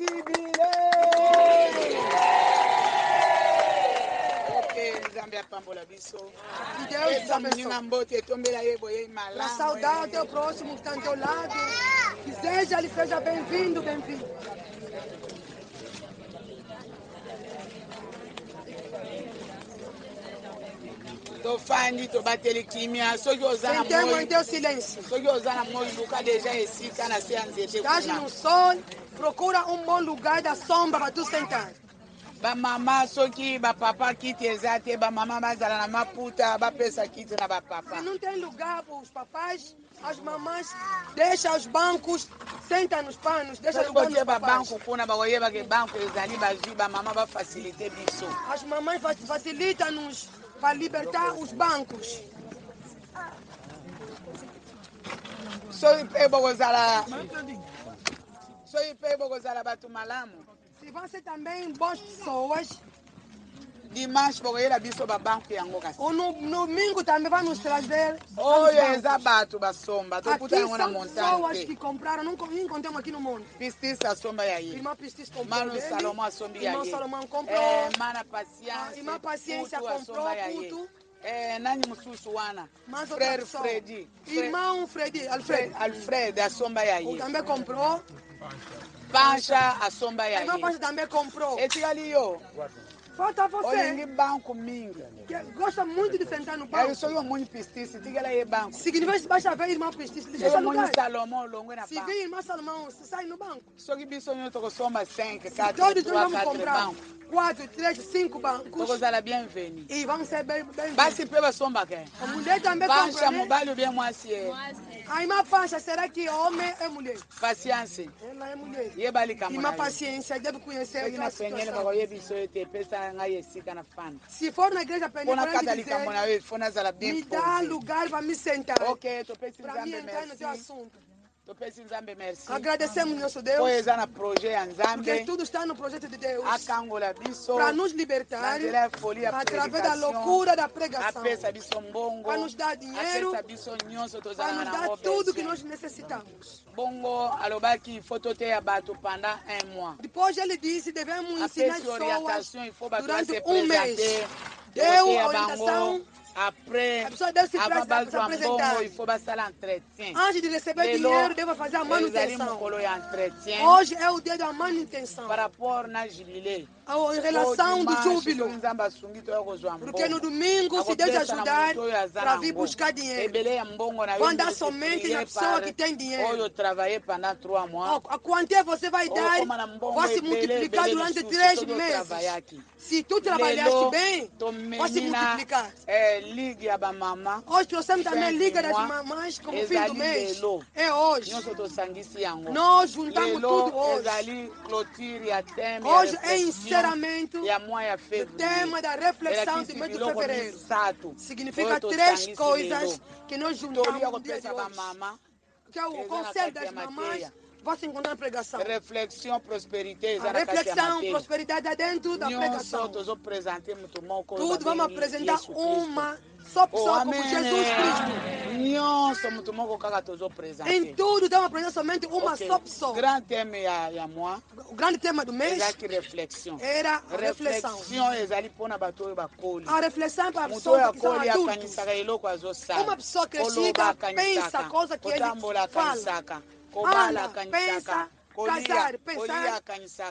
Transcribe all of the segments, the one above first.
Jibile. Que Deus abençoe. Para saudar o teu próximo que está ao teu lado. Que ele seja bem-vindo, bem-vindo. Tô fani, tô batendo quimia, só que usar na Sentemos em mão. teu silêncio. Só que usar na mão, nunca deixa esse cara se anzete. Estás no sol, procura um bom lugar da sombra para tu sentar. Ba mama soki ba papa kiti exate ba mama bazala na maputa ba pesa kiti na ba papa. Se não tem lugar para os papais, as mamães deixa os bancos, senta nos panos, deixa lugar nos papais. Banco kuna ba oyeba ke banco ezali ba ji ba mama ba faciliter biso. As mamães facilitam-nos para libertar os bancos. Soy pebo gozala. Soy pebo gozala batu malamu. Se vão ser também boas pessoas. Dimanche bogoyela biso ba banco yango kasi. Ou no domingo também vai nos trazer. Olha exabato ba somba, tô puta aqui ngona são montanha. pessoas que compraram, não encontramos aqui no mundo. Pistisa somba ya aí. Irmã Pistis comprou Mano dele. Salomão somba ya aí. Irmão Salomão comprou. Mana paciência. Irmã Paciência comprou puto. Nani mususu wana. Mas Frère Freddy. Irmão Freddy, Alfred a somba ya aí. Também comprou. Pancha a somba ya aí. Irmã Pancha também comprou. Esse ali yo. Falta você. Olha banco mingi. Que gosta muito de sentar no banco. Eu sou muito pistice, diga lá é banco. Significa que basta ver irmã Pistis. Eu muito Salomão longo na banco. Se vê irmã Salomão, você sai no banco. Só que bicho eu tô soma 5, 4, todos nós vamos comprar 4, 3, 5 bancos. Tô gozala bienvenue. E vamos ser bem. Basi peba somba que. A mulher também Pancha mobile bem moasie. A irmã Pancha, será que homem é mulher? Paciência. Ela é mulher. E bali kamona. Irmã Paciência, deve conhecer a situação. Se for na igreja penetrante, me dá lugar para me sentar. Ok, tô precisando. Para me entrar no teu assunto. Tô precisando, merci. Agradecemos nosso Deus. Porque tudo está no projeto de Deus. Para nos libertar através da loucura da pregação. Para nos dar dinheiro. Para nos dar tudo que nós necessitamos. Depois ele disse que devemos ensinar pessoas durante um mês. Deu a orientação. Après, a deve se apresentar. Antes de receber dinheiro, deve fazer a manutenção. Hoje é o dia da manutenção. Em relação do júbilo. Porque no domingo, se Deus ajudar, para vir buscar dinheiro. Quando dá somente na pessoa que tem dinheiro. A quantia você vai dar, vai se multiplicar durante 3 meses. Se tu trabalhaste bem, vai se multiplicar. Ligue a mamãe. Hoje trouxemos também Liga das Mamães como fim do mês. É hoje. Nós juntamos tudo hoje. Hoje é encerramento do tema da reflexão do mês de fevereiro. Significa 3 coisas que nós juntamos no dia de hoje. Que é o Conselho das Mamães. Você encontrar na pregação. Reflexão, prosperidade. A reflexão, prosperidade é dentro da pregação. Tudo vamos apresentar uma só pessoa como Jesus Cristo. Em tudo estamos apresentando somente uma só pessoa. O grande tema do mês era a reflexão. A reflexão para a pessoa que são adultos. Uma pessoa crescida pensa a coisa que ele fala. Anda, pensa, casar, pensar,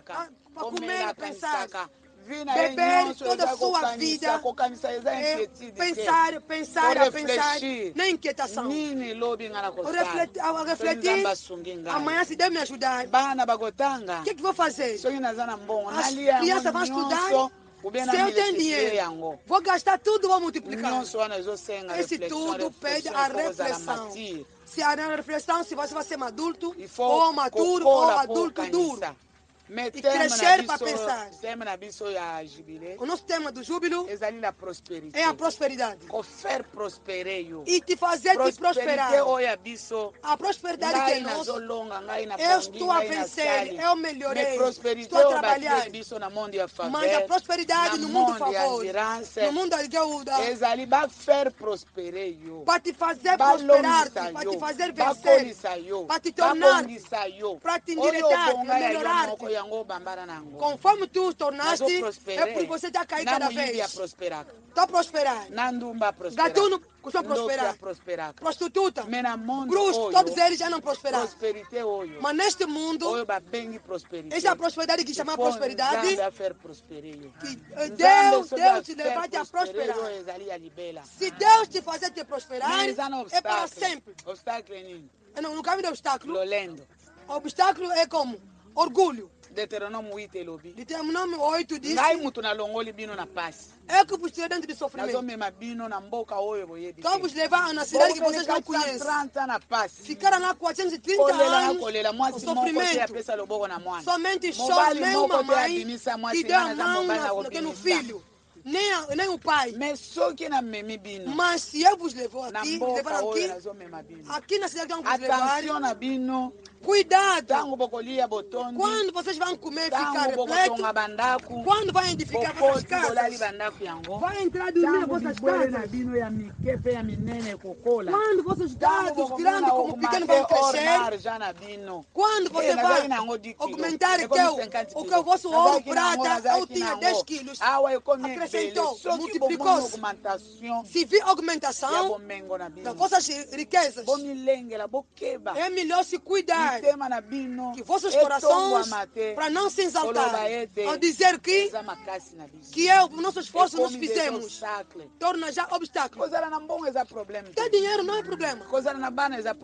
para comer, pensar, beber toda a sua vida, pensar, na inquietação. Refletir, amanhã se Deus me ajudar, o que vou fazer? As crianças vão estudar. Se eu tenho dinheiro, vou gastar tudo, vou multiplicar. Esse tudo pede a reflexão. Se a reflexão, se você vai ser adulto, ou maturo, ou adulto duro. E crescer para pensar. O nosso tema do júbilo é a prosperidade. E te fazer te prosperar. A prosperidade que é nossa. Eu estou a vencer, eu melhorei, estou a trabalhar. Mas a prosperidade no mundo favor, no mundo de ajuda, para te fazer prosperar, para te fazer vencer, para te tornar, para te endireitar, melhorar. Conforme tu tornaste, é porque você está caindo cada vez. Estou prosperando. Gatuno costuma prosperar. Prostituta, bruxo, todos eles já não prosperaram. Mas neste mundo, essa prosperidade que chama prosperidade, que Deus te levante a prosperar. Se Deus te fazer te prosperar, é para sempre. No caminho do obstáculo, o obstáculo é como? Orgulho. Deuteronômio 8 elobi. Deuteronômio 8 diz. É que vos tirei dentro de sofrimento. Então vos levar na cidade que vocês não conhecem. Ficaram lá 430 anos com sofrimento. Somente chove, nem uma mãe que deu a mão no filho. Nem o pai. Mas se eu vos levar aqui, aqui na cidade que vos levar, cuidado. Quando vocês vão comer, ficar repleto. Quando vão edificar vossas casas, vai entrar dormir nas vossas casas. Quando vossos dados grandes como pequenos vão crescer, quando você vai aumentar o que o vosso ouro prata, eu tinha 10 quilos, acrescentou, multiplicou-se. Se vir augmentação das vossas riquezas, é melhor se cuidar que vossos corações, para não se exaltar, ao dizer que é o nosso esforço nós fizemos, torna já obstáculo. Ter dinheiro não é problema.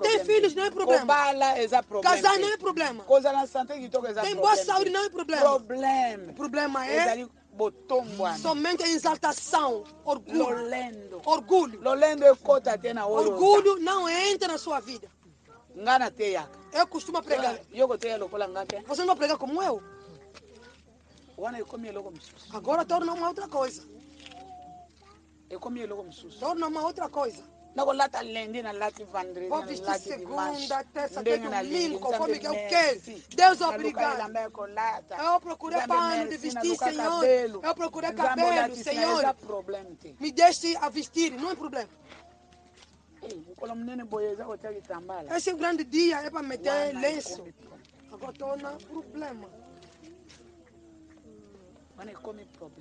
Ter filhos não é problema. Casar não é problema. Ter boa saúde não é problema. O problema é somente a exaltação, orgulho. Orgulho não entra na sua vida. Eu costumo pregar. Você não vai pregar como eu? Agora torna uma outra coisa. Torna uma outra coisa. Vou vestir segunda, terça, até domingo, conforme eu quero. Deus obrigado. Eu procurei pano de vestir, Senhor. Eu procurei cabelo, Senhor. Me deixe a vestir, não é problema. Esse grande dia é para meter lenço. Agora torna problema.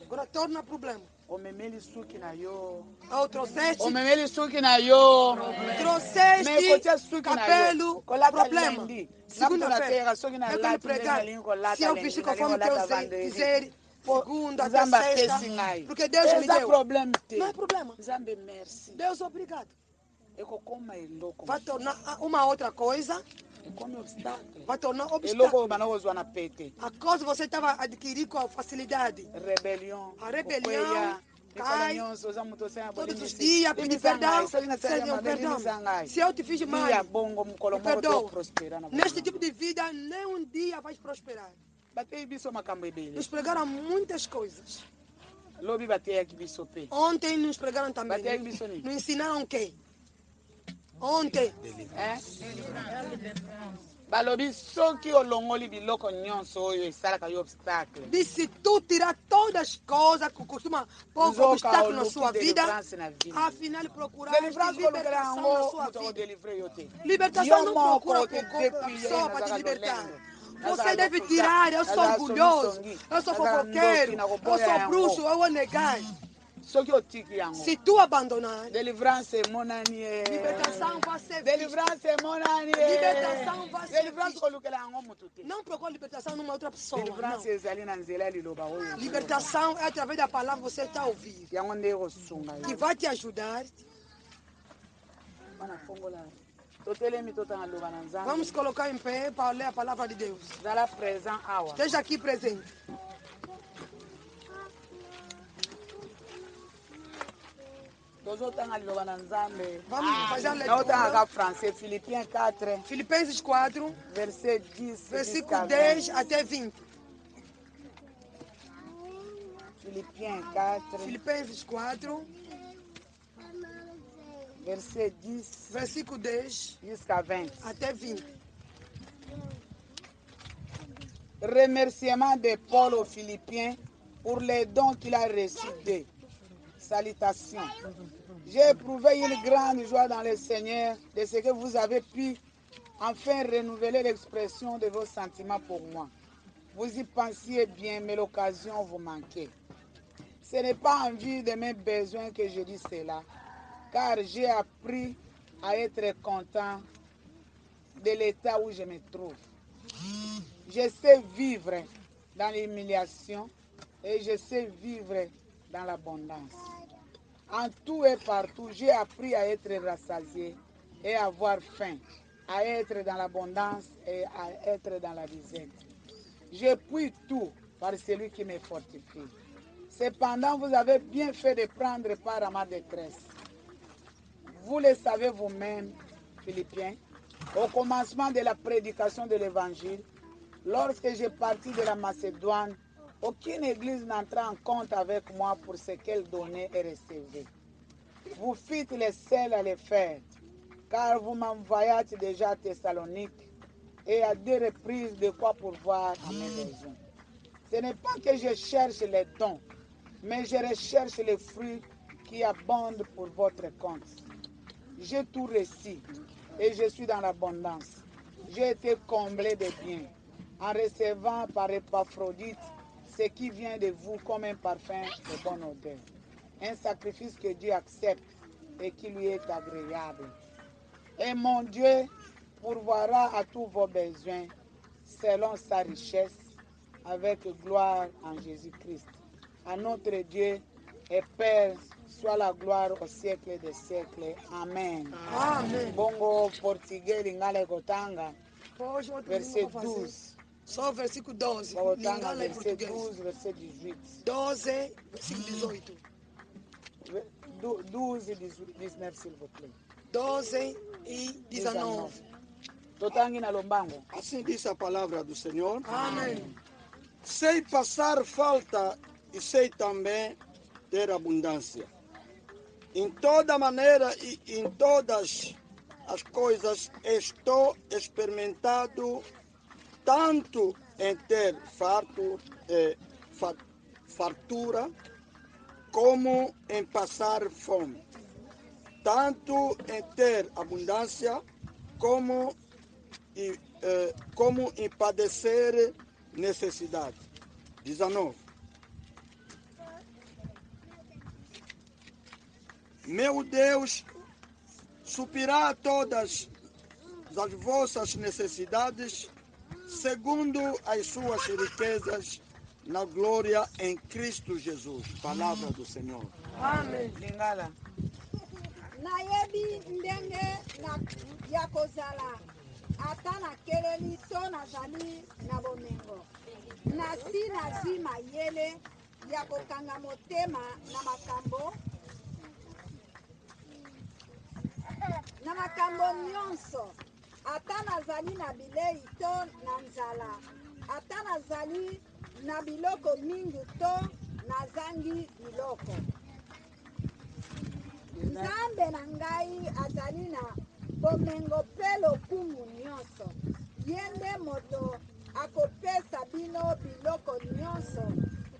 Agora torna problema. Trouxeste cabelo, problema. Segunda-feira, eu quero pregar. Se eu vestir conforme Deus dizer, segunda até sexta, porque Deus me deu. Não é problema. Deus obrigado. Vai tornar uma outra coisa. Vai tornar obstáculo. A coisa você estava adquirindo com facilidade. A rebelião cai. Todos os dias pedir perdão. Senhor, perdão. Se eu te fiz mal, me perdoa. Neste tipo de vida, nem um dia vais prosperar. Nos pregaram muitas coisas. Ontem nos pregaram também. Nos ensinaram o quê? Ontem. Se tu tirar todas as coisas que costuma pôr obstáculo na sua vida, afinal procurar libertação na sua vida. Libertação não procura só para te libertar. Você deve tirar, eu sou orgulhoso, eu sou fofoqueiro, eu sou bruxo, eu vou negar. Se tu abandonar, libertação vai ser libertação vai ser não procura libertação numa outra pessoa. Libertação é através da palavra que você está a ouvir, que vai te ajudar. Vamos colocar em pé para ler a palavra de Deus. Esteja aqui presente. Vamos fazer a leitura. Filipenses 4, versículo 10 até 20. Filipenses 4, versículo 10 até 20. Remerciement de Paul aux Philippiens pour les dons qu'il a reçus d'eux. Salutations. J'ai éprouvé une grande joie dans le Seigneur de ce que vous avez pu enfin renouveler l'expression de vos sentiments pour moi. Vous y pensiez bien, mais l'occasion vous manquait. Ce n'est pas en vue de mes besoins que je dis cela, car j'ai appris à être content de l'état où je me trouve. Je sais vivre dans l'humiliation et je sais vivre dans l'abondance. En tout et partout, j'ai appris à être rassasié et à avoir faim, à être dans l'abondance et à être dans la disette. Je puis tout par celui qui me fortifie. Cependant, vous avez bien fait de prendre part à ma détresse. Vous le savez vous-même, Philippiens, au commencement de la prédication de l'Évangile, lorsque j'ai parti de la Macédoine, aucune église n'entra en compte avec moi pour ce qu'elle donnait et recevait. Vous fîtes les seuls à le faire, car vous m'envoyâtes déjà à Thessalonique et à 2 reprises de quoi pourvoir à mes besoins. Ce n'est pas que je cherche les dons, mais je recherche les fruits qui abondent pour votre compte. J'ai tout reçu et je suis dans l'abondance. J'ai été comblé de biens en recevant par Épaphrodite ce qui vient de vous comme un parfum de bonne odeur. Un sacrifice que Dieu accepte et qui lui est agréable. Et mon Dieu pourvoira à tous vos besoins selon sa richesse avec gloire en Jésus-Christ. À notre Dieu et Père soit la gloire au siècle des siècles. Amen. Amen. Bongo portugais lingala kotanga verset 12. Só versículo 12. Kotanga Lingala em verset português. 12, verset 18. 12, versículo 18. 12 et 19 s'il vous plaît. 12 e 19. Totangi na lombango. Assim diz a palavra do Senhor. Amém. Sei passar falta e sei também ter abundância. Em toda maneira e em todas as coisas estou experimentado tanto em ter fartura como em passar fome. Tanto em ter abundância como em padecer necessidade. 19. Meu Deus suprirá todas as vossas necessidades segundo as suas riquezas na glória em Cristo Jesus. Palavra do Senhor. Amém. Lingala. nayebi ndenge ya kozala ata nakeleli to nazali na bomengo nasi nazwi mayele ya kokanga motema na makambo nyonso ata nazali na bilei to na nzala ata nazali na biloko mingi to nazangi biloko. Nzambe na ngai azali na bomengo mpe lokumu nyonso. Ye nde moto akopesa bino biloko nyonso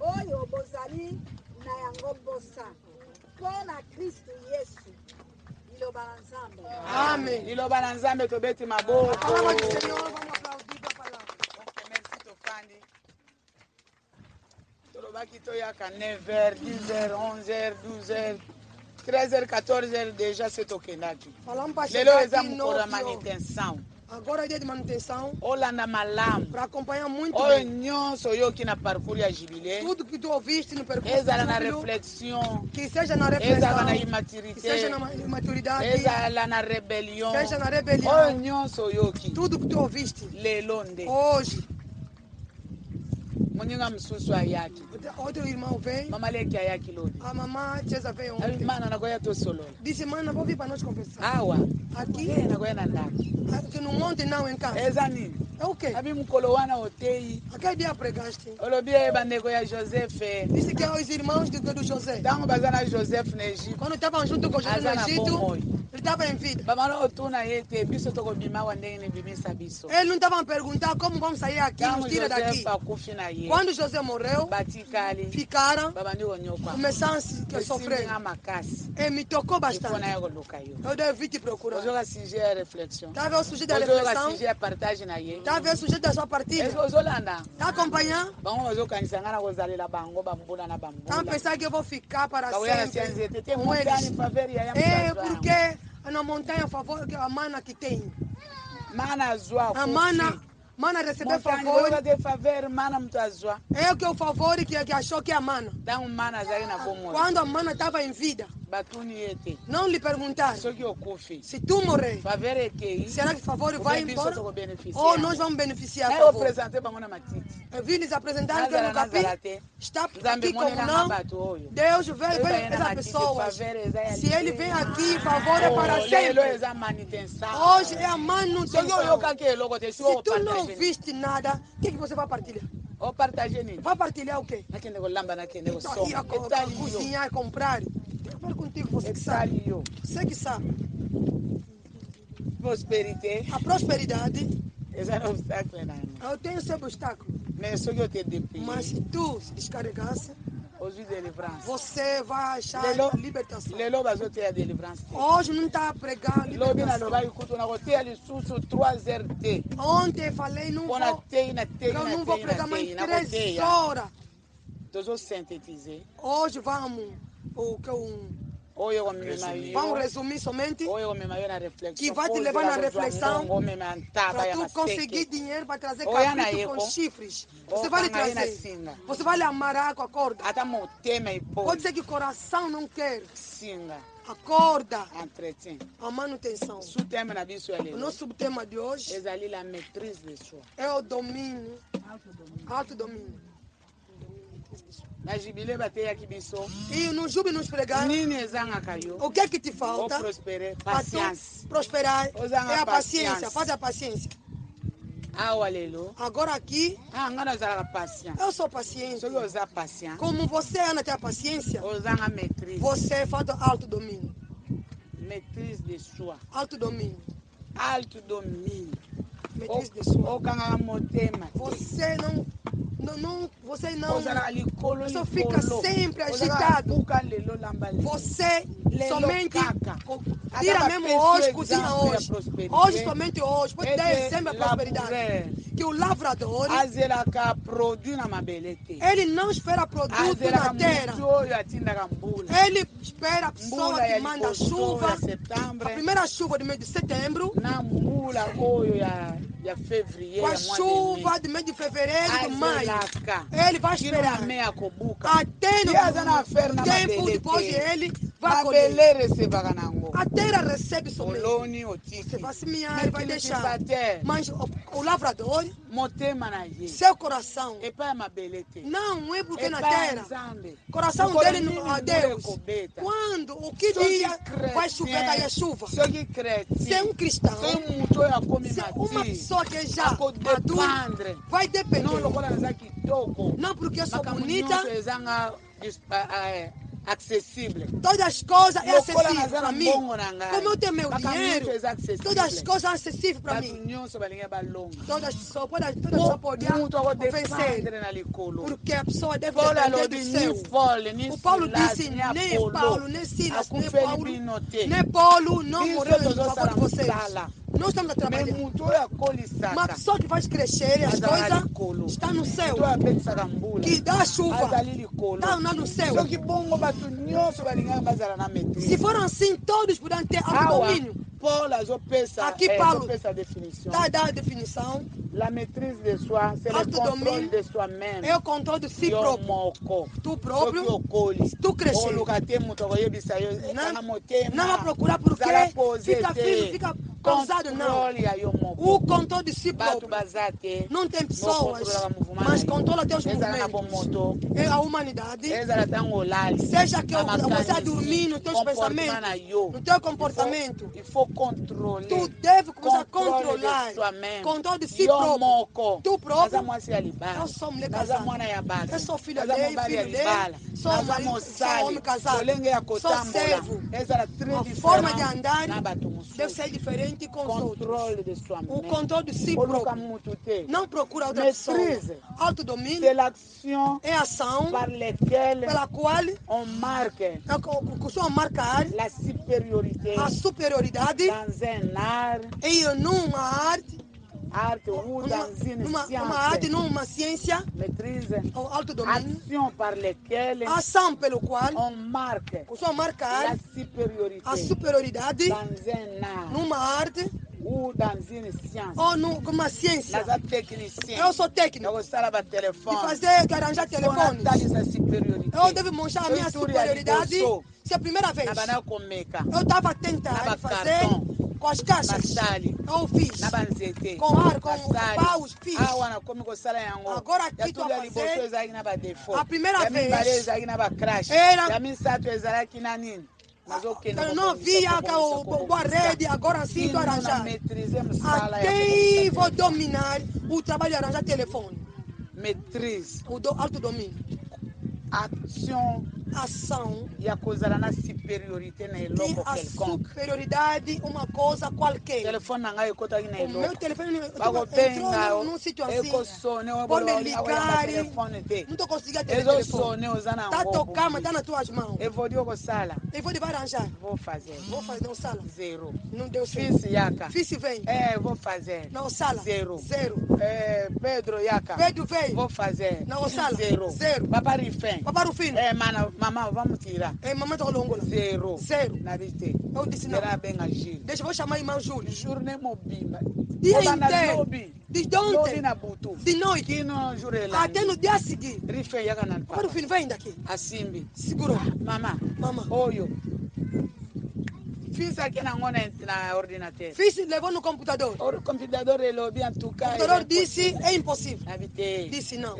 oyo bozali na yango mposa mpo na Kristu Yesu. Liloba la Nzambe. Amen. Liloba la Nzambe tobeti maboko. Palavra do Senhor, vamos aplaudir a palavra. Merci tofandi. Tolobaki toyaka 9h, 10h, 11h, 12h. 13h, 14h déjà c'est okendaki. Falamos para Lelo chegar eza aqui mukolo ya 9 manutenção. Agora é dia de manutenção. Olanda malamu. Para acompanhar muito Oyo bem. nyonso oyoki na parcours ya jubilé. Tudo que tu ouviste no percurso Ezala do na júbilo, reflexão. que seja na Ezala na reflexão, que imaturité. seja na imaturidade, Ezala na rebelião. seja na Oyo rebelião. nyonso oyoki. Tudo que tu ouviste Lelo nde. hoje. Moninga msusu ayaki. Outro irmão veio, Mama leki ayaki lodi. a mamã Chesa veio Abi ontem. mana nagoya to solo. Disse, mana, vou vir para nós conversar. Awa. Aqui, Nagoya na ndaki. aqui no monte não, em casa. Eza nini? É o quê? Abi mukolo wana otei. Aquele dia pregaste. Olobi bandeko ya Joseph. Disse que é os irmãos do José. Tango bazana Joseph na Egipto. Quando estavam junto com José no Aza na Egito, bomoi. Ele estava em vida. Ele não estava a perguntar como vamos sair aqui, nos tira daqui. Quando José morreu, ficaram, começaram a sofrer. E me tocou bastante. Eu devi te procurar. Estava o sujeito da reflexão. Estava o sujeito da sua partilha. Está acompanhando? Estão pensando que eu vou ficar para sempre com eles. É porque na montanha a favor que a mana que tem. A mana receber favor. É o que o favor que achou que é a mana. Quando a mana estava em vida, não lhe perguntaram. Se tu morrer, será que o favor vai embora? Ou nós vamos beneficiar do favor? Eu vim lhes apresentar que no capim está aqui como não. Deus vê essa pessoa. Se ele vem aqui, favor é para sempre. Hoje é a manutenção. Se tu não viste nada, o que você vai partilhar? Vai partilhar o quê? Cozinhar e comprar. Tem que ver contigo, você que sabe. Você que sabe. A prosperidade. Eu tenho sempre obstáculo. Mas se tu se descarregasse, você vai achar a libertação. Hoje não está a pregar a libertação. Ontem eu falei, eu não vou pregar mais 3 horas. Hoje vamos resumir somente que vai te levar na reflexão para tu conseguir dinheiro para trazer capítulo com chifres. Você vai lhe trazer. Você vai lhe amarrar com a corda. Pode ser que o coração não quer. A corda. A manutenção. O nosso subtema de hoje é o domínio. Autodomínio. E no júbilo nos pregar, o que é que te falta? Prosperar é a paciência. Faz a paciência. Agora aqui, eu sou paciente. Como você anda ter a paciência, você faz autodomínio. Autodomínio. Matriz de sua. Você só fica sempre agitado. Você somente tira mesmo hoje, cozinha hoje. Hoje, somente hoje. Pode dar exemplo a prosperidade. Que o lavrador, ele não espera produto na terra. Ele espera a pessoa que manda chuva. A primeira chuva do mês de setembro. Com a chuva do mês de fevereiro e de maio. Ele vai esperar até no tempo depois ele vai colher. A terra recebe somente. Você vai semear e vai deixar. Mas o lavrador, seu coração, não é porque na terra, o coração dele não é Deus. Quando, o que dia vai chover daí a chuva? Se é um cristão, se é uma pessoa que já madura, vai depender. Não porque eu sou bonita, acessível. Todas as coisas é acessível para mim. Como eu tenho meu dinheiro, todas as coisas são acessíveis para mim. Todas as pessoas podem vencer. Porque a pessoa deve depender do céu. O Paulo disse, nem Paulo, nem Silas, nem Paulo não morreu em favor de vocês. Nós estamos a trabalhar. Uma pessoa que faz crescer as coisas está no céu. Que dá chuva está no céu. Se for assim, todos podem ter autodomínio. Aqui Paulo está dando a definição. La maîtrise de soi, c'est le contrôle de soi-même. É o controle de si próprio. Tu próprio, tu crescer. Não vai procurar porque fica firme, fica pausado, não. O controle de si próprio. Não tem pessoas, mas controla teus movimentos. É a humanidade. Seja que você dormir nos teus pensamentos, no teu comportamento. Tu deve começar a controlar. Controle de si próprio. Tu próprio. Eu sou mulher casada. Eu sou filha dele, filho dele. naza mosali lolenge ya kotambola ezala très différent deve ser diferente com os contrôle de outros. soi-même O controle de si koluka próprio. mutu te Não procura outra pessoa. maîtrise Autodomínio c'est l'action é a ação par laquelle pela qual on marque costuma marcar la supériorité a superioridade dans un art em numa arte, ou dans une uma science arte, numa ciência, maîtrise o autodomínio, action par laquelle a ação pelo qual on marque costuma marcar la supériorité a superioridade dans un art numa arte ou dans une science. ou numa ciência. Naza technicien. Eu sou técnico Nakosala ba de telefone. fazer, de arranjar telefones. Essa superiorité. Eu devo mostrar a minha superioridade. Se é a primeira vez. Nabana komeka. Eu estava a tentar fazer com as caixas. Eu fiz. Nabanzete. Com ar, com paus, fiz. Wana komi kosala yango. Agora aqui estou a fazer. A primeira vez. Era. Ya misato ezalaki na nini? Eu não via a rede, agora sim estou a arranjar. Até vou dominar o trabalho de arranjar telefone. Maîtrise. O autodomínio. Ação ya kozala na superiorité na eloko quelconque. Superioridade, uma coisa qualquer. Telefone na ngai ekotaki na eloko. Meu telefone entrou num sítio assim. Ekosone Pode ligar. telefone te. Não estou conseguindo atender o telefone. Ezosone na está tocando, mas está nas tuas mãos. Eu vou dizer kosala. Eu vou arranjar. Vou fazer. Vou fazer, não sala. Zero. Não deu certo. Fils yaka. Fils vem. Vou fazer. Não sala. Zero. Pedro yaka. Pedro vem. Vou fazer. Não sala. Zero. Papa Rufin. Mamãe, vamos tirar. Mamãe tá longa. Zero. Nabite. Eu disse não. Deixa eu vou chamar a irmã Júlia. Journée mobile. Dia inteiro. De ontem. De noite. Que não jurela. Até no dia seguinte. Rifem yaka na Papa Rufin vem daqui. Asimbi. Segurou. Mama. Oyo. Fiz aqui na ordinateur. Fiz levou no computador. O computador ele ouviu O computador disse é impossível. Disse não.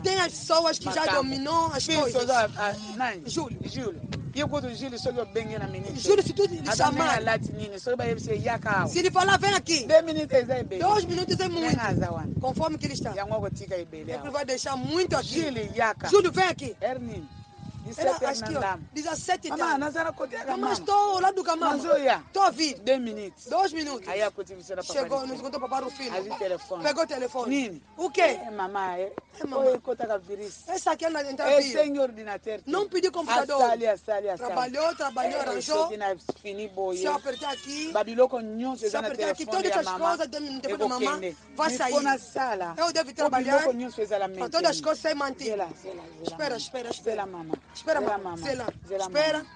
Tem as pessoas que já dominou as coisas. Júlio. E o Júlio só bem na menina. Júlio, se tu lhe chamar. Se ele falar, vem aqui. 2 minutos é muito. Conforme que ele está. Ele vai deixar muito aqui. Júlio, vem aqui. Acho que 17 anos. Mas estou ao lado do camarão. Estou a vir. 2 minutos. 2 minutos. Chegou, nos contou para o filho. Pegou o telefone. O quê? Mamãe. Essa aqui ela entrava. Sem ordinateur. Não pediu computador. Trabalhou, arranjou. Se eu apertar aqui. Se eu apertar aqui, todas as coisas no telefone da mamãe vai sair. Eu devo trabalhar para todas as coisas serem mantidas. Espera, mamãe. Espera, Espera.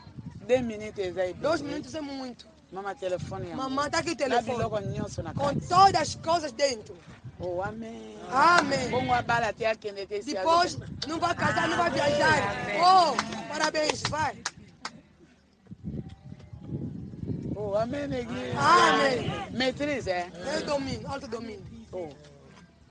2 minutos. 2 minutos é muito. Mamãe, telefone. Mamãe, está aqui o telefone. Com todas as coisas dentro. Oh, amém. Amém. Depois, não vai casar, não vai viajar. Oh, parabéns, vai. Oh, amém, neguinho. Amém. Maîtrise, Eu domino, autodomínio. Oh.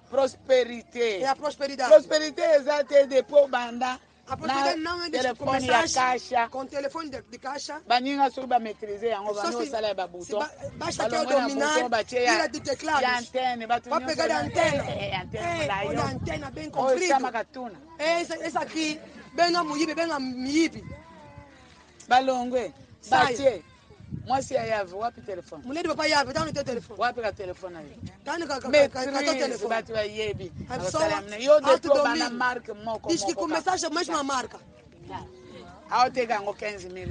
Prosperité. É a prosperidade. Prosperité, exato, depois banda. A prosperidade não é de começar com telefone de caixa. Baninga suba maîtriser yango bano sala ya babuto. Basta que eu dominar, tira de teclados. Vai pegar a antena. Olha a antena bem comprida. Essa aqui, bem a miibi. Balongwe, batie. Mwasi ya yave, wapi telefone? Mulher do papai yave, tá no teu telefone. Wapi ka telefone aí? Tá no teu telefone. Bati wa yebi. Eu diz que começaste a mesma marca. Ao te ganho 15 mil.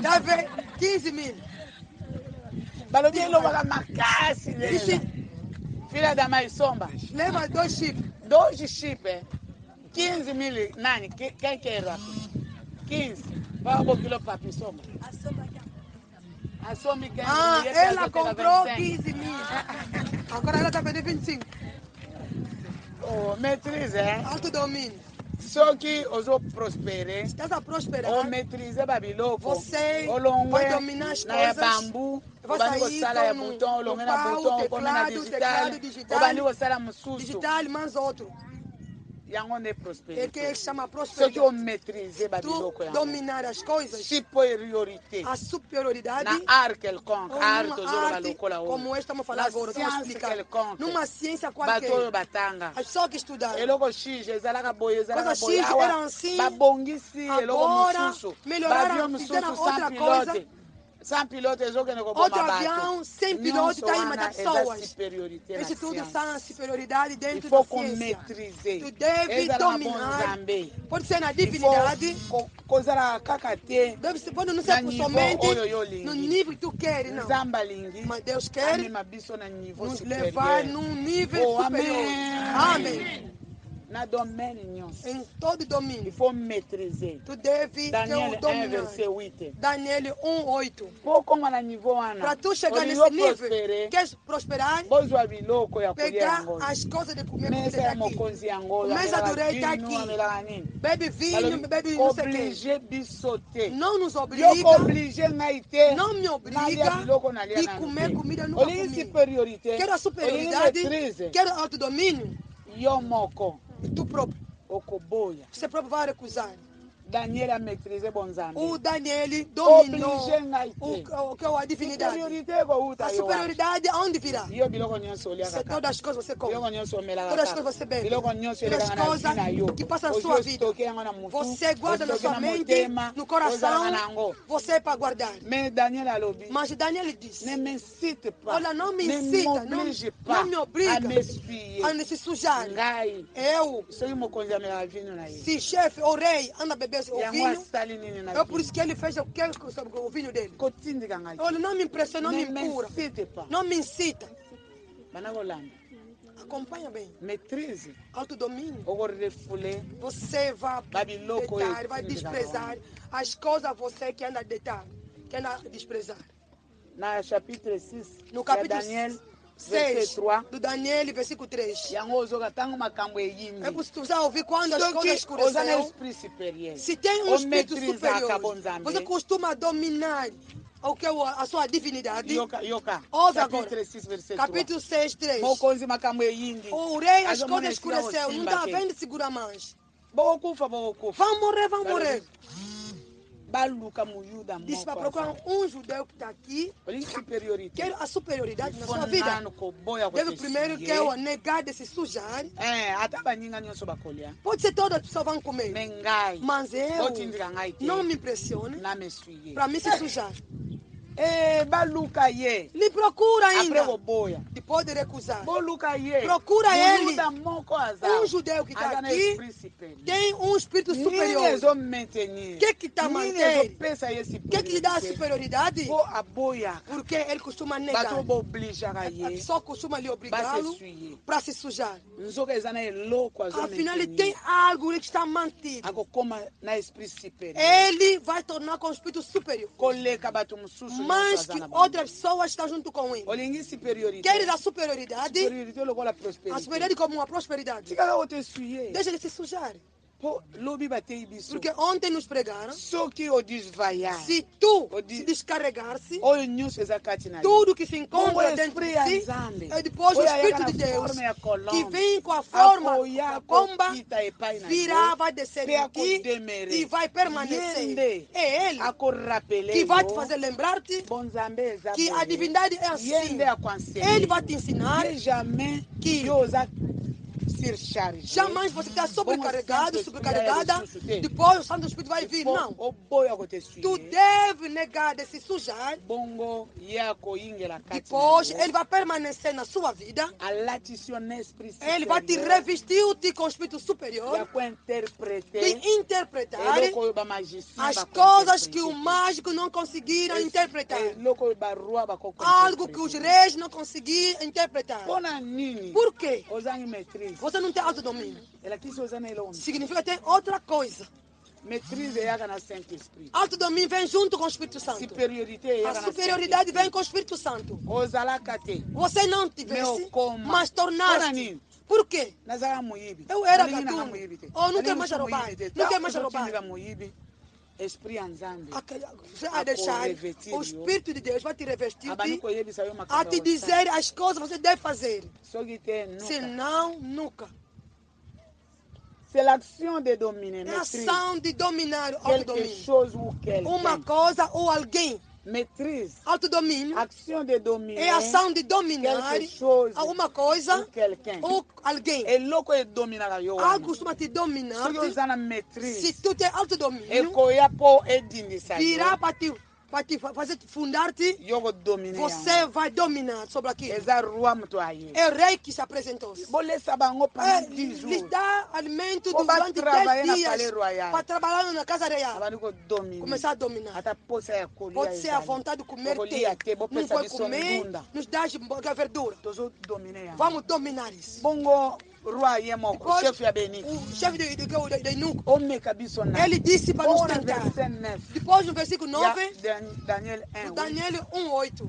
Já vê, 15 mil. Balobi lo baka makasi. Filha da mãe somba. Leva 2 chips. 2 chips, 15 mil. Nani, quem quer rápido? 15. Vamos um quilo papi somba. Ela comprou 15 mil. Agora ela está pedindo 25. Oh, maîtrise, Autodomínio. Só que osou prosperar. Está a prosperar. Ou maîtriser babiloko. Você vai dominar as coisas. Na bambu. Vai sair no botão, teclado, digital, mas outro. É que ele chama Só que prosperidade. eu maîtriser Tu dominar as coisas, superiorité. a superioridade, Na arte quelconque, ou arte numa arte, como esta estamos falando agora, estamos a explicar. Numa ciência qualquer, Batoyo batanga. as pessoas que estudaram, Eloko xige ezalaka boye ezalaka coisas boye X awa eram assim, babongisi eloko agora mosusu melhoraram, baavion fizeram mosusu outra sans coisa. pilote sans pilote ezokende Outro koboma bato avião sem piloto está aí wana matar eza pessoas. superiorité na Isso tudo science. são superioridade Il dentro faut da qu'on ciência. maîtriser Tu deve ezala na bon dominar. nzambe Pode ser na il faut divinidade, kozala kaka te pode não na ser niveau somente oyo yo no olingi nível que tu queres, não. nzambe alingi Mas Deus quer amema biso na niveau nos levar supérieur num nível Oh, superior. amen. Amém. Na domaine nyonso Em todo il domínio, faut maîtriser tu deve ter Daniel o 1 dominar. verset 8 Daniel 1:8. po konga na niveau wana Para tu chegar olingi nesse nível, prospere queres prosperar, bozwa biloko ya kolia pegar yango as coisas de comer que mesa tem ya aqui. mokonzi yango Mesa do rei está vino aqui. amelaka nini Bebe vinho, bebe não sei o quê. oblige biso te Não nos yo obriga, kooblige ngai te não me nalia obriga biloko nalia de nanu comer te comida nunca olingi comi. superiorité Quero a olingi superioridade, maîtrise quero autodomínio. yo moko E tu próprio, okoboya você próprio vai recusar. Daniel a maîtrisé bon nzambe O Daniel dominou oblige ngai te o que é a divinidade. superiorité ekouta A yo wana superioridade aonde virá? yo biloko nyonso oliaka Se todas as coisas você come, biloko nyonso omelaka todas as kaka coisas você bebe, biloko nyonso todas as elekaka na coisas vi na yo que passam na ozwi sua vida, ostoke yango na mutu você guarda na ostoke sua na mente, motema no coração, ozalaka na yango você é para guardar. mais Daniel alobi Mas Daniel disse, ne m'incite pas olha, não me ne incita, m'oblige não pas me à obriga m'essuyer a se sujar. ngai Eu, soki mokonzi amelaka vino na ye se chefe ou rei anda beber o yango vinho, asali nini na é por isso que ele fez o que o vinho dele. kotindika ngai Olha, não me impressiona, não me ne empurra, m'incite pas não me incita. bana kolanda Acompanha bem. maîtrise Autodomínio. okorefule Você vai babiloko deitar, vai desprezar as coisas você que anda a deitar, que anda a desprezar. na chapitre 6 No ya capítulo Daniel 6 verset 3 do Daniel, versículo 3. yango ozoka ntango makambo eyimbi É possível você ouvir quando as coisas soki oza na escureceu. esprit supérieur Se tem um espírito omaîtrisaka superior, bonzambe você costuma dominar o que é a sua divinidade. yoka Ouve agora. chapitre 6 verset 3 Capítulo 6, 3. mokonzi makambo eyindi O rei, as azomona coisas esila escureceu, não está vendo segurar mais. bokokufa Vão morrer, vão morrer. baluka muyuda Disse para moko procurar um judeu que está aqui. olingi supériorité Quer a superioridade na sua vida. fonano koboya Deve primeiro que eu negar de se sujar. ata baninga nyonso bakolia Pode ser todas as pessoas vão comer. me ngai Mas eu botindika ngai te não me impressione na m'essuyer para mim se sujar. baluka ye Lhe procura apres ainda. koboya Depois de recusar. boluka ye Procura ele. muyuda moko aza Um judeu que está aza na aqui esprit supérieur tem um espírito nini superior. ezomaintenir O que está nini mantendo? ezopesa ye O que lhe dá a superioridade? po aboyaka Porque ele costuma negar. bato boobligaka A ye pessoa costuma lhe obrigá-lo basessuye para se sujar. nzoka eza na eloko Afinal, ele azomaintenir tem algo que está mantido. akokoma na esprit supérieur Ele vai tornar com o espírito superior. koleka bato mosusu nyonso Mas aza que na bango. outras pessoas estão junto com ele. olingi supériorité Queres a superioridade? supériorité lokola A prospérité superioridade como uma prosperidade. tikaka otesuye Deixa ele se sujar. po lobi batei biso Porque ontem nos pregaram. soki odisvaya Se tu se descarregar-se, oyo nyonso eza kati na yo tudo que se encontra Bongo dentro esprit de ya si, Nzambe. é depois o Oyo Espírito ayaka de na Deus, forma ya colombe. que vem com a forma Akoya da pomba, kokita epai na virá, yo. vai descer Pe em ti akodemere. e vai permanecer. Yende. É Ele akorapele que vai te yo. fazer lembrar-te bonzambe eza que a boye. divindade é assim. Yende akoenseigne Ele yo. vai te ensinar Ye jamais que yo oza surchargé. jamais você está sobrecarregado, Bongo sobrecarregada. Santo Espírito ya Depois o Santo Espírito vai vir. Fo Não. oboya kotesuye. Tu deve negar de se sujar. bongo ye akoyingela kati na Depois yo. ele vai permanecer na sua vida. alatisi yo na esprit Ele vai te supérieur. revestir com o Espírito ya Superior. kointerprete De interpretar eloko oyo bamagicien as coisas que o mágico não conseguiram interpretar. eloko oyo baroi Algo que os reis não conseguiram interpretar. mpona nini Por quê? ozangi maîtrise Você não tem autodomínio. elakisi oza na eloko Significa que tem outra coisa. maîtrise eyaka na saint esprit Autodomínio vem junto com o Espírito Santo. supériorité eyaka A na superioridade vem com o Espírito Santo. ozalaka te Você não tivesse, Meu coma. mas Mpona tornaste. nini Por quê? nazala moyibi Eu era Olingi nanga gatuno. moyibi te. Oh, não quero Olingi mais so roubar. moyibi te. Não quero Tanto mais roubar. ozotindika moyibi esprit ya nzambe Você vai deixar revestir o yo. Espírito de Deus vai te revestir abandi koyebisa yo a makambo te ya kosala. dizer as coisas que você deve fazer. soki te nuka Senão, nunca. C'est l'action de dominer. É a ação de dominar, quelque autodomínio. chose ou quelqu'un. Uma coisa ou alguém. Maîtrise. Autodomínio Action de dominer. é a ação de dominar quelque chose alguma coisa ou quelqu'un. ou alguém. Eloko e dominar yo. Algo costuma te dominar. Se usa na maîtrise. Se tu tem autodomínio, Ekoya po edinisa. virá para te fazer fundar-te, Yogo dominer. você vai dominar sobre aquilo. Eza roi mtu aye. É o rei que se apresentou. Bolesa bango para 10 Lhes jours. dá alimento Oba durante trabalhar 10 na dias palais royal. para trabalhar na casa real. Abani ko dominer. Começar a dominar. Ata posa ya kolia. Pode ser a vontade de comer te. Não vai comer, nos dá verdura. Tozo dominer. Vamos dominar isso. Bongo roi yemo Depois, chef ya Beni. o chefe de Nuco, Ome kabiso na. ele disse para nos tentar. Depois no versículo 9, Daniel 1. Daniel 1:8.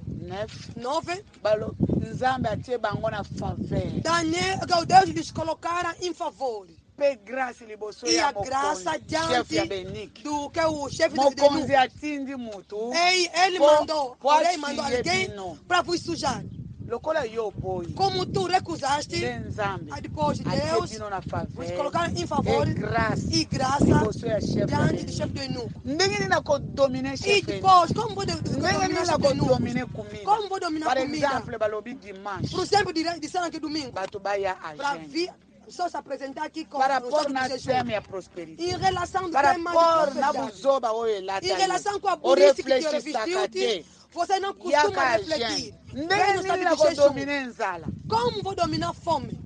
9. Balo nzambe atie bango na faveur. Daniel, Deus lhes colocaram em favor. Pe graça liboso E ya a graça chef ya diante Benik. do que o chefe de Mokonzi Nuco. atindi mutu. Ele mandou, o rei Pode mandou ir alguém bino. para vos sujar. Lokola yo boy. Como tu recusaste, Nzambe. aí depois Atie Deus bino na vos faveur. colocaram em favor E graça. e graça Liboso ya chef ya diante do Benik. chefe de Nuco. Ndenge nina ko dominer E chef Benik. depois, como vou Ndenge dominar nina chefe ko de Nuco? dominer comida. Como vou dominar Par comida? exemple balobi dimanche. Por exemplo, disseram que domingo, Bato baya para agenda. vir, só se apresentar aqui com Par o rapport chefe na de jejum. thème ya prospérité. Em relação do Par tema de rapport na prosperidade. buzoba oyo elata Em relação com a o burrice que te reflexista revestiu-te, te você não costuma yaka refletir. agenda. Vem no Ndenge estado nini na de ko jejum. dominer nzala. Como vou dominar a fome?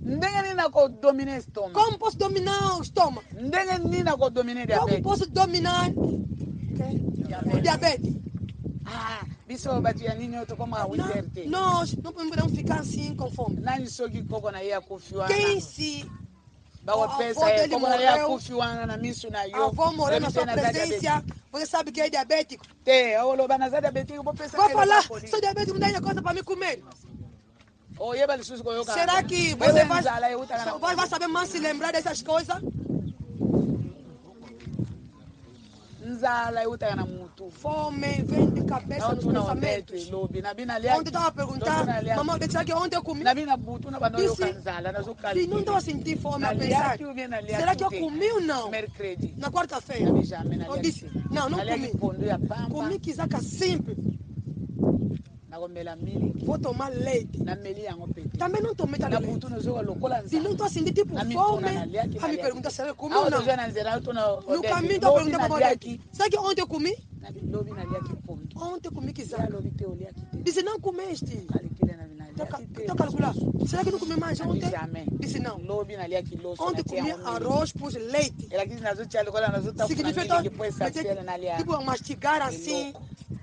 Ndenge nini na ko dominer estômago. Como posso dominar o estômago? Ndenge nini na ko dominer Como diabète. posso dominar o diabetes? Ah, biso bato ya nini oyo tokoma witerte. Nós não podemos ficar assim com fome. Nani soki koko na ye akufi wana. Quem se Bakopesa avô ye dele koko na ye morreu, akufi wana na miso na a yo. avó morreu na sua Oyebi te naza presença, você sabe que é diabético. Te, oloba naza diabétique bopesa Vou kele falar, bakoli. sou diabético, não tem coisa para me comer. Oyeba lisusu koyoka. Será que Wewe você vai, nzala eutaka na vai saber mais se lembrar dessas coisas? nzala eutaka na mutu. Fome vem de cabeça Na nos otuna obeto pensamentos. elobi na bina liaki. Ontem eu estava a perguntar, mamãe, será que ontem eu comi? Na bina butu na banoyoka Disse, nzala nazo Se não estava a sentir fome, a pensar, será que eu comi ou não? Mercredi. Na quarta-feira. Na bijame na Eu disse, não, não liaki comi. pondo ya pamba. Comi quizaca simples. Na komela miliki. Vou tomar leite. Na meli yango pete. Também não tomei Na tanto leite. butu nozoka lokola Se não nzala. estou a sentir tipo Na fome, mituna na liaki a me perguntar, será que eu comi Awa ou não? tozo na nzela otuna No caminho odeki. estou a Lobi perguntar na para o liaki. Odete, será que ontem eu comi? Lobi na liaki pondo. Ontem eu comi Ya quizaca. lobi te oliaki te. Disse, não comeste. Kalikile na bina liaki te. Estou a calcular. Será que não comi mais Na ontem? bijame. Disse, não. Lobi na liaki loso. Ontem comi arroz, pus leite. Lakini nazotia lokola nazotafuna Significa mingi kipoesa tiele na liaki. tipo a mastigar assim,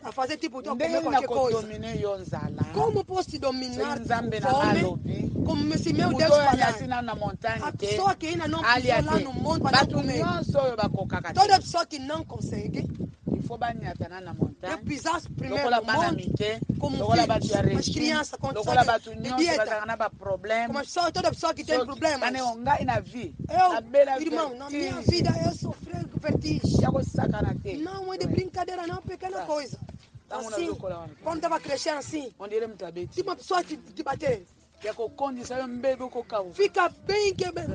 a fazer tipo de Ndenge comer na qualquer coisa. kodomine yo nzala. Como posso te dominar Nzambe na fome? malobi. Como se meu Deus Muto oyo falar. anyasi nanu na montagne A te. pessoa que ainda não Ali pisou lá ate. no monte para não Bato comer. nyonso oyo bakokaka te. Toda pessoa que não consegue, Il faut banyata nanu na eu montagne. pisar primeiro Lokola no bana monte, mike. como Lokola bato ya filhos, as régime. crianças, quando Lokola bato saem de nyonso dieta. bazalaka na baproblème. Como as pessoas, toda pessoa que tem problemas. Kane ngai na vie. Eu, Nabela irmão, na minha vertige. vida eu sofri vertigem. Ya kosakana te. Não é de brincadeira, não, pequena coisa. Tango Assim, nazokola wana. quando estava crescendo assim, On dirait mutu abeti. tinha uma pessoa que te bater. Ya kokondisa yo mbebe okokauka. Fica bem, que é bem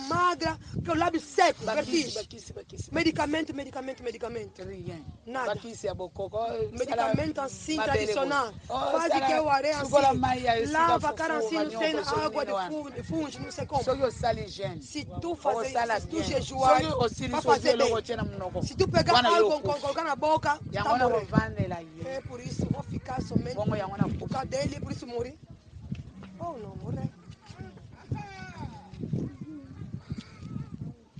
magra, que o lábio seco, Bakisi, vertigem. bakisi. Medicamento. Rien. Nada. Bakisi ya bokoko. Medicamento assim, Mabele tradicional. boy. Oh, Quase sala- que eu areia sukola assim. mai ya esika Lava a fufu, cara assim, não manioco, tem soki água nini wana. de fungo, não sei como. Soki osali hygiene. Se tu fazer Osala isso, se tu bien. jejuar, Soki osilisi vai fazer ozwi eloko bem. otie na munoko. Se tu pegar Wana yo algo, okufi. colocar na boca, Yango tá wana morrendo. kovandela ye. É por isso, vou ficar somente Bongo yango na por kufi. causa dele, por isso morri. Oh, não, morrer.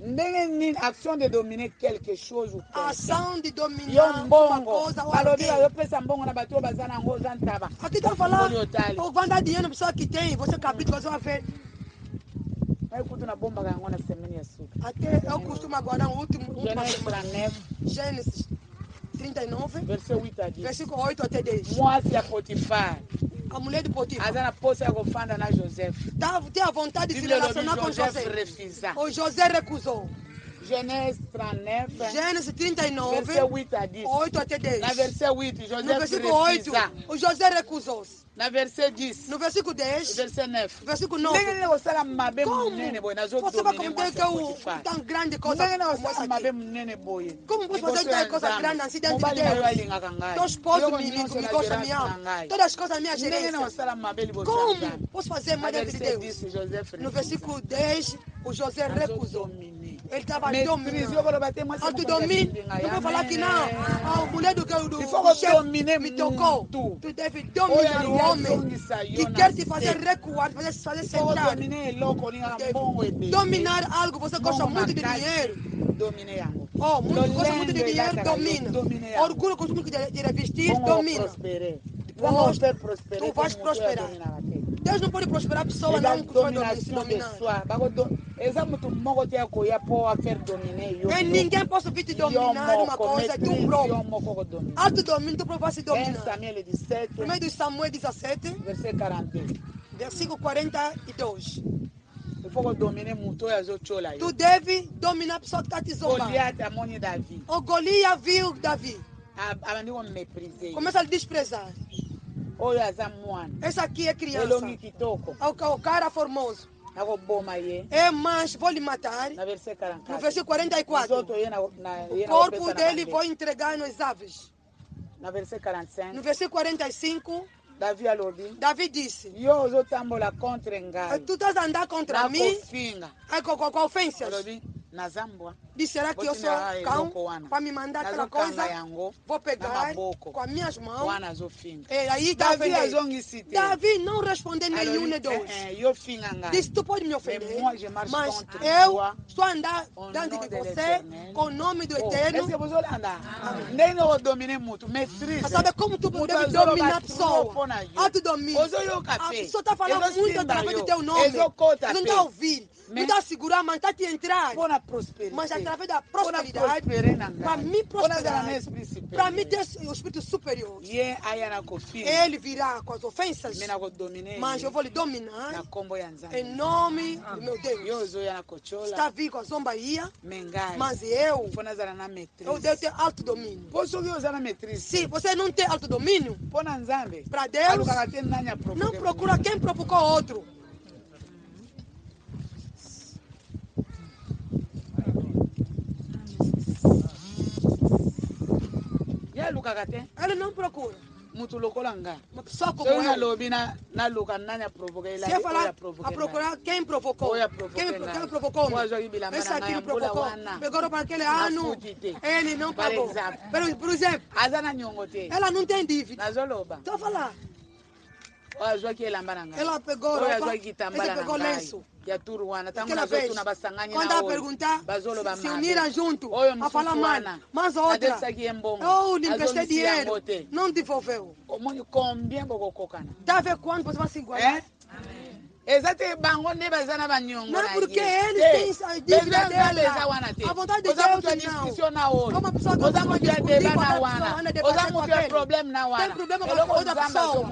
Ndenge nini action de dominer quelque chose ou quelqu'un. Ação de Yo dominar uma mbongo. coisa ou Balobi alguém. yopesa mbongo na bato oyo baza nango oza ntaba. Aqui está falando, Olha o otário. ou vai dar dinheiro na pessoa que tem, você capítulo, você vai ver. Ngai kutu nabombaka yango na semaine ya suka. Até eu costumo guardar o última Genèse semana. 39, Gênesis 39, verset 8 à 10. versículo 8 até 10. Mwasi ya Potifar A mulher de Potifar aza na posa ya kofanda na Joseph. tem a vontade de se Bíblia elobi relacionar com Joseph José. refusa. O José recusou. Genèse 39, Gênesis 39, verset 8 à 10. 8 até 10. Na verset 8, No Joseph versículo 8, refusa. o José recusou-se. Na verset 10. No versículo 10. Verset 9. Versículo 9. Como você vai cometer que é tão grande coisa como essa aqui? Como você fazer tanta coisa grande assim dentro de Deus? Teu esposo me gosta, me ama. Todas as coisas minhas gerência. Como posso fazer mais dentro de Deus? No versículo 10, o José recusou. Ele estava dominando. Autodomínio. Não vou falar que não. A mulher do chefe me tocou. Tu deve dominar o homem que quer te fazer recuar, fazer sentar. Dominar algo. Você gosta muito de dinheiro. Oh, gosta muito de dinheiro, domina. Orgulho, gosta muito de revestir, domina. Tu vais prosperar. Deus não pode prosperar a pessoa, não pode se dominar. E ninguém pode vir te dominar uma coisa, tu próprio. Autodomínio, tu próprio vai se dominar. Primeiro de Samuel 17, versículo 42. Tu deve dominar a pessoa que está te zombando. O Golias viu Davi. Começa a desprezar. Essa aqui é criança. O cara formoso. É, mas vou lhe matar. No versículo 44. O corpo dele vou entregar nos aves. No versículo 45. Davi disse: tu estás a andar contra mim com ofensas. Disserá que eu sou cão para me mandar aquela coisa, vou pegar com as minhas mãos. E aí Davi não respondeu nenhum de dois. Disse: tu pode me ofender, mas eu estou a andar diante de você com o nome do Eterno. Sabe como tu deve dominar a pessoa? Autodomínio. A pessoa está falando muito através do teu nome. Não está a ouvir. Não está a segurar, mas está a te entrar. Mas através da prosperidade, para mim prosperar, para mim ter o espírito superior. Ele virá com as ofensas, mas eu vou lhe dominar em nome do meu Deus. Está vindo com a zombaria, mas eu devo ter autodomínio. Se você não tem autodomínio, para Deus, não procura quem provocou outro. Ele não procura. Uma pessoa como eu. Se eu falar a procurar quem provocou. Quem provocou? Esse aqui me provocou. Pegou para aquele ano. Ele não pagou. Por exemplo, ela não tem dívida. Estou a falar. Ela pegou roupa, esse pegou lenço. Quando ela perguntar, se uniram junto, a falar mal, mas a outra, eu lhe emprestei dinheiro, não devolveu. Está a ver quando você vai se igualar? Não, porque eles têm dívida deles. A vontade de Deus não. É uma pessoa que vai discutir com a pessoa, anda debater com aquele. Tem problema com outra pessoa.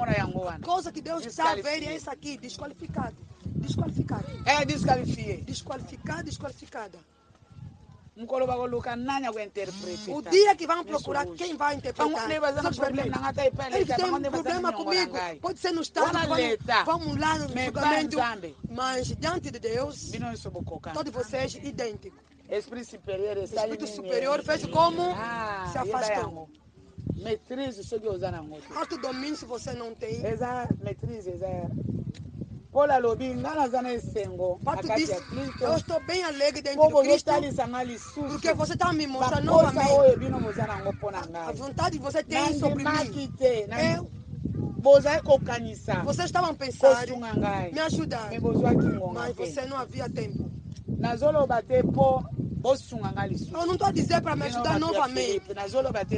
Coisa que Deus está vendo é isso aqui, desqualificado. É desqualifié. Desqualificada. O dia que vão procurar quem vai interpretar. Eles têm um problema comigo. Pode ser no estado, vamos lá no julgamento. Mas diante de Deus, todos vocês idênticos. Espírito superior fez como se afastou. Autodomínio se você não tem. Paulo disse: eu estou bem alegre dentro de Cristo, porque você está me mostrando novamente a vontade que você tem sobre mim. Vocês estavam pensando me ajudar, mas você não havia tempo. Eu não estou a dizer para me ajudar novamente.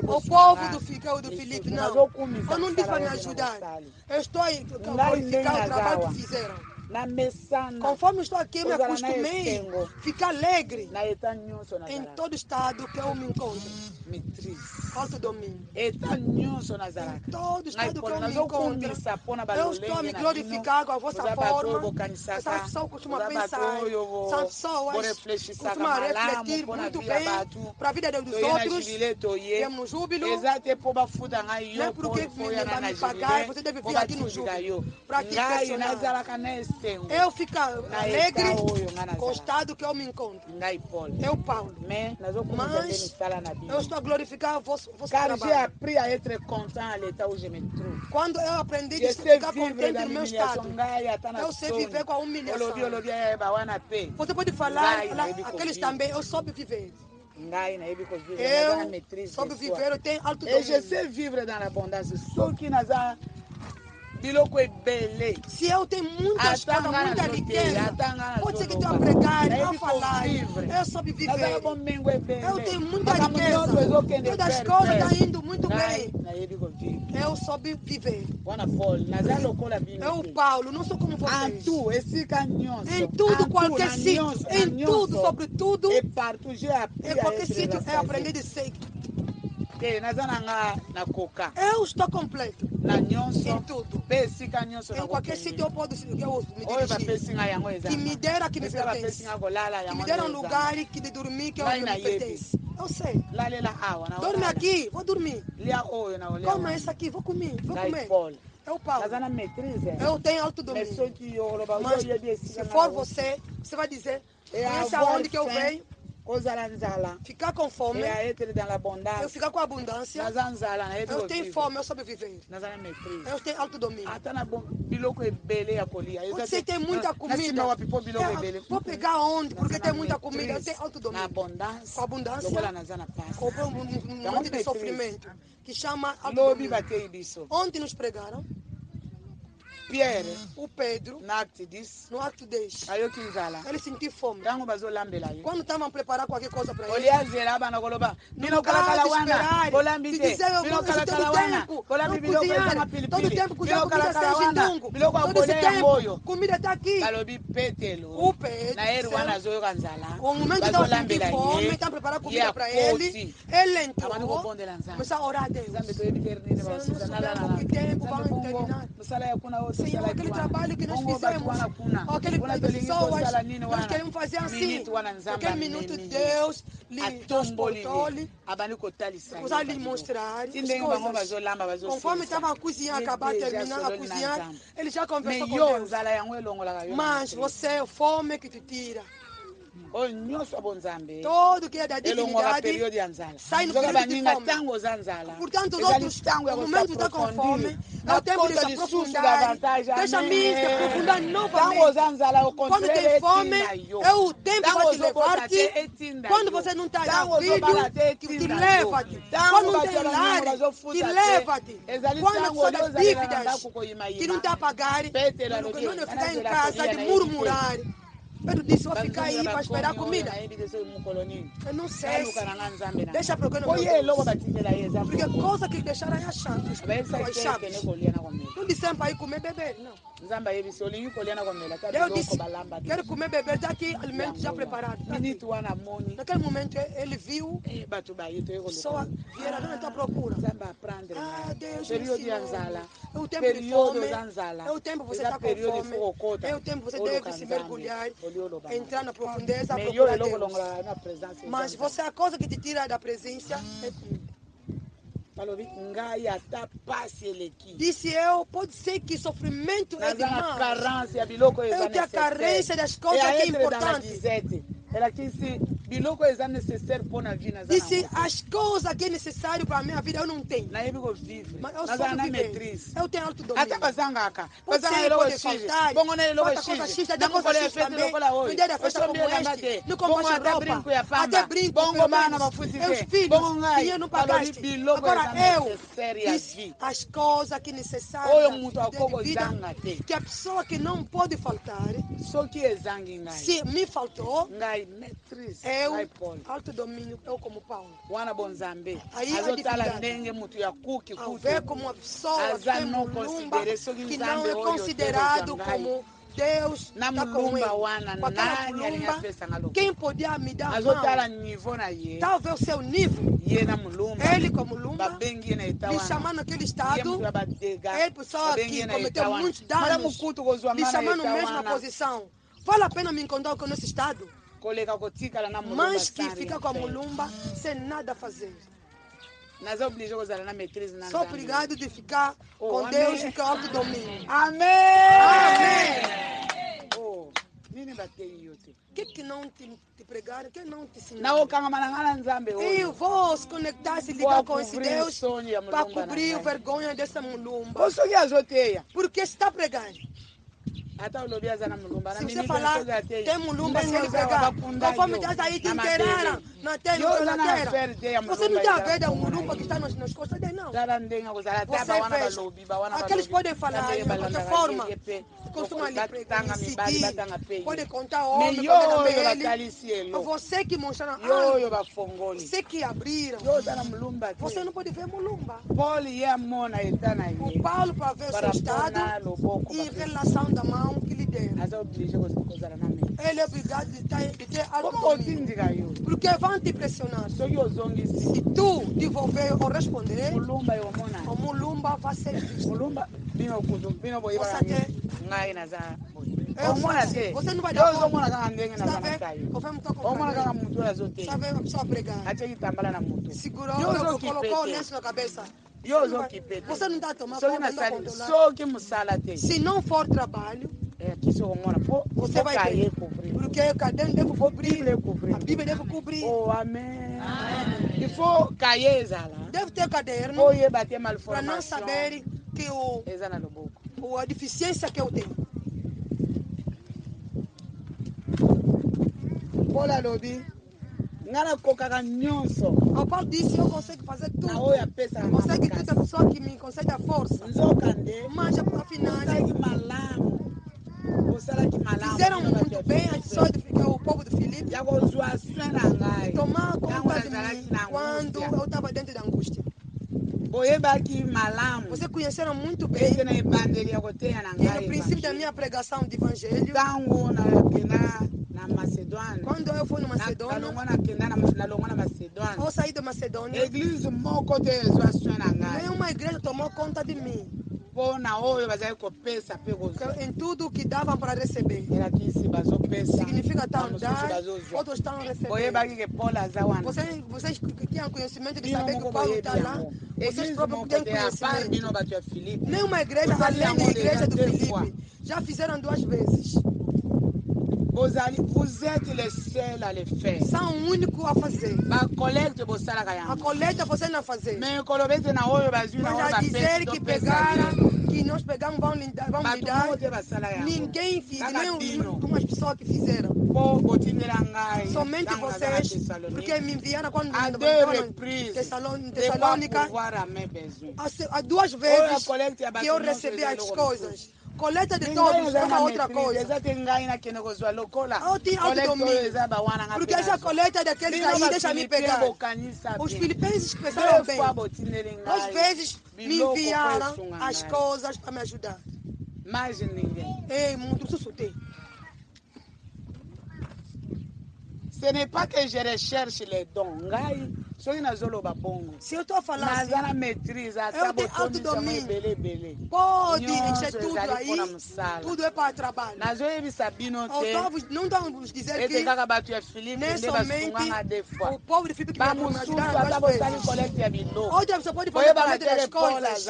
O povo do Filipe, não. Eu não disse para me ajudar. Eu estou a glorificar o trabalho que fizeram. Conforme estou aqui, me acostumei a ficar alegre em todo estado que eu me encontro. maîtrise. Autodomínio. Eta nyonso nazalaka. Todo estado que eu me nazokumbisa mpona eu estou a me glorificar com a vossa forma. Essa pessoa costuma pensar. Essa pessoas costuma refletir muito bem para a vida dos outros. Temos no júbilo. Não é porque me vai me pagar, você deve vir aqui no júbilo. Para te impressionar. Eu fico alegre com o estado que eu me encontro. Eu, Paulo. Mas eu estou a glorificar o vosso trabalho. J'ai appris à être content à l'état où je me trouve. Quando eu aprendi a ficar contente no meu estado, eu sei viver com a humilhação. Você pode falar aqueles também, eu soube viver. Eu soube viver, eu tenho alto domínio. Et je sais vivre dans l'abondance. Ceux qui n'ont se eu tenho muitas coisas, muita riqueza, pode ser que estou a pregar, a falar, eu soube viver. Eu tenho muita riqueza, todas as coisas estão indo muito bem. Eu soube viver. Eu, Paulo, não sou como vocês. Em tudo, qualquer sítio, em tudo, sobre tudo, em qualquer sítio, eu aprendi de ser. Eu estou completo em tudo. Em qualquer sítio eu posso me dirigir. Que me dera que me pertence. Que me dera um lugar que de dormir que eu me pertence. Eu sei. Dorme aqui, vou dormir. Coma essa aqui, vou comer. Vou comer. Eu, Paulo. Eu tenho alto domínio. Mas se for você, você vai dizer, conhece aonde que eu venho? Ficar com fome, eu ficar com abundância, eu tenho fome, eu soube viver, eu tenho alto domínio. Você tem muita comida, vou pegar onde? Porque tem muita comida, eu tenho alto domínio. Com abundância, com um momento de sofrimento, que chama alto domínio. Ontem nos pregaram, Pierre, o Pedro, no acto 10, ele sentiu fome. Quando estavam preparando qualquer coisa para ele, no lugar de esperar, de dizer, eu vou todo tempo cozinhar comida sem jindungo, todo esse tempo, comida está aqui. O Pedro, o momento que estava sentindo fome, estavam preparando comida para ele entrou, começou a orar a Deus. Se não soubermos que tempo vamos terminar. Senhor, aquele trabalho que nós fizemos, aquelas pessoas, nós queremos fazer assim. Naquele minuto, Deus lhe transportou-lhe, para lhe mostrar as coisas. Conforme estava a cozinhar, acabar, terminar a cozinhar, ele já conversou com Deus. Mas você é a fome que te tira. Todo que é da dignidade sai no período de fome. Portanto, os outros, no momento que está com fome, é o tempo de se aprofundar. Deixa-me se aprofundar novamente. Quando tem fome, é o tempo que vai te levar-te. Quando você não está na filho, te leva-te. Quando não tem lar, te leva-te. Quando a pessoa das dívidas, que não está a pagar, não ficar em casa de murmurar. Pedro disse, vou ficar aí para esperar comida. Eu não sei. Deixa para eu não. Porque coisa que deixaram é as chaves. Não dissemos para ir comer e beber, não. Eu disse, quero comer e beber, está aqui, alimento já preparado. Naquele momento ele viu, só vieram, não está à procura. Ah, Deus me ensinou. É o tempo de fome, é o tempo que você está com fome, é o tempo que você deve se mergulhar, entrar na profundeza, procurar Deus. Mas você, a coisa que te tira da presença é disse eu, pode ser que sofrimento é demais. Eu tenho a carência das coisas que é importante. Disse, as coisas que é necessário para a minha vida eu não tenho. Mas eu sou viver. Eu tenho alto domínio. Pode ser, pode faltar. Falta coisa X, tem coisa X também. No dia da festa como este, não compraste roupa. Até brinco, meus filhos, dinheiro não pagaste. Agora eu disse, as coisas que é necessário de vida, que a pessoa que não pode faltar, se me faltou, eu, alto domínio, eu como Paulo. Aí a dificuldade. Ao ver como uma pessoa que tem mulumba, que não é considerado como Deus está com ele. Com aquela mulumba, quem podia me dar a mão? Talvez o seu nível. Ele com mulumba, lhe chamando naquele estado, ele pessoa que cometeu muitos danos, lhe chamando na mesma posição. Vale a pena me encontrar com esse estado? Mas que fica com a mulumba sem nada fazer. Sou obrigado de ficar com Deus e com o autodomínio. Amém! O que não te pregaram? O que não te ensinaram? Eu vou se conectar, se ligar com esse Deus para cobrir a vergonha dessa mulumba. Porque está pregando. Se você falar, tem mulumba, se ele pegar, conforme Deus aí te inteiraram na terra, você não tem a ver da mulumba que está nas costas dele, não. Você veja, aqueles podem falar de qualquer forma, costumam lhe pregar, incidir, podem contar homem, ele, mas você que mostraram, você que abriram, você não pode ver mulumba. O Paulo para ver o seu estado em relação da mão que lhe deram. Ele é obrigado de ter autonomia. Porque vão te pressionar. Se tu devolver ou responder, o mulumba vai ser visto. Você não vai dar conta. Sabe a pessoa pregar. Segurou, colocou o lenço na cabeça. Você não está tomando conta. Se não for trabalho, você vai ter. Porque o caderno deve cobrir. A Bíblia deve cobrir. Oh, amém. Il faut cahier ça là. Deve ter caderno para não saber que a deficiência que eu tenho. Paul alobi ngana kokaka nyonso. O Paulo disse, eu consigo fazer tudo. Eu consigo toda pessoa que me concede a força. Mas afinal, fizeram muito bem as pessoas o povo de Filipe. Tomar conta de mim quando eu estava dentro da angústia. Vocês conheceram muito bem que no princípio da minha pregação de evangelho, quando eu fui na Macedônia, eu saí da Macedônia, nenhuma igreja tomou conta de mim. Em tudo que davam para receber. Significa estar dar, outros estão recebendo. Vocês que tinham conhecimento de saber que o Paulo está lá, vocês próprios têm conhecimento. Nenhuma igreja, além da igreja do Filipe, já fizeram 2 vezes. Vous êtes les seuls à le faire. São o único a fazer. A coleta você não fazer. Mas a dizer que pegaram, que nós pegamos, vamos lhe dar. Ninguém fez, nem umas pessoas que fizeram. Somente vocês, porque me enviaram quando me enviaram em Tessalônica. Há 2 vezes que eu recebi as coisas. Coleta de todos é uma outra coisa. Eu tinha autodomínio. Porque essa coleta daqueles aí, deixa me pegar. Os filipenses pensaram bem. 2 vezes me enviaram as coisas para me ajudar. Mais ninguém. Ei, muito sussurrei. Ce n'est pas que je recherche les dons. Se eu estou a falar assim, eu tenho autodomínio. Pode encher tudo aí, tudo é para trabalho. Não vamos dizer que nem somente o povo de Filipe que vai me ajudar 2 vezes. Outra pessoa pode fazer parte das coisas.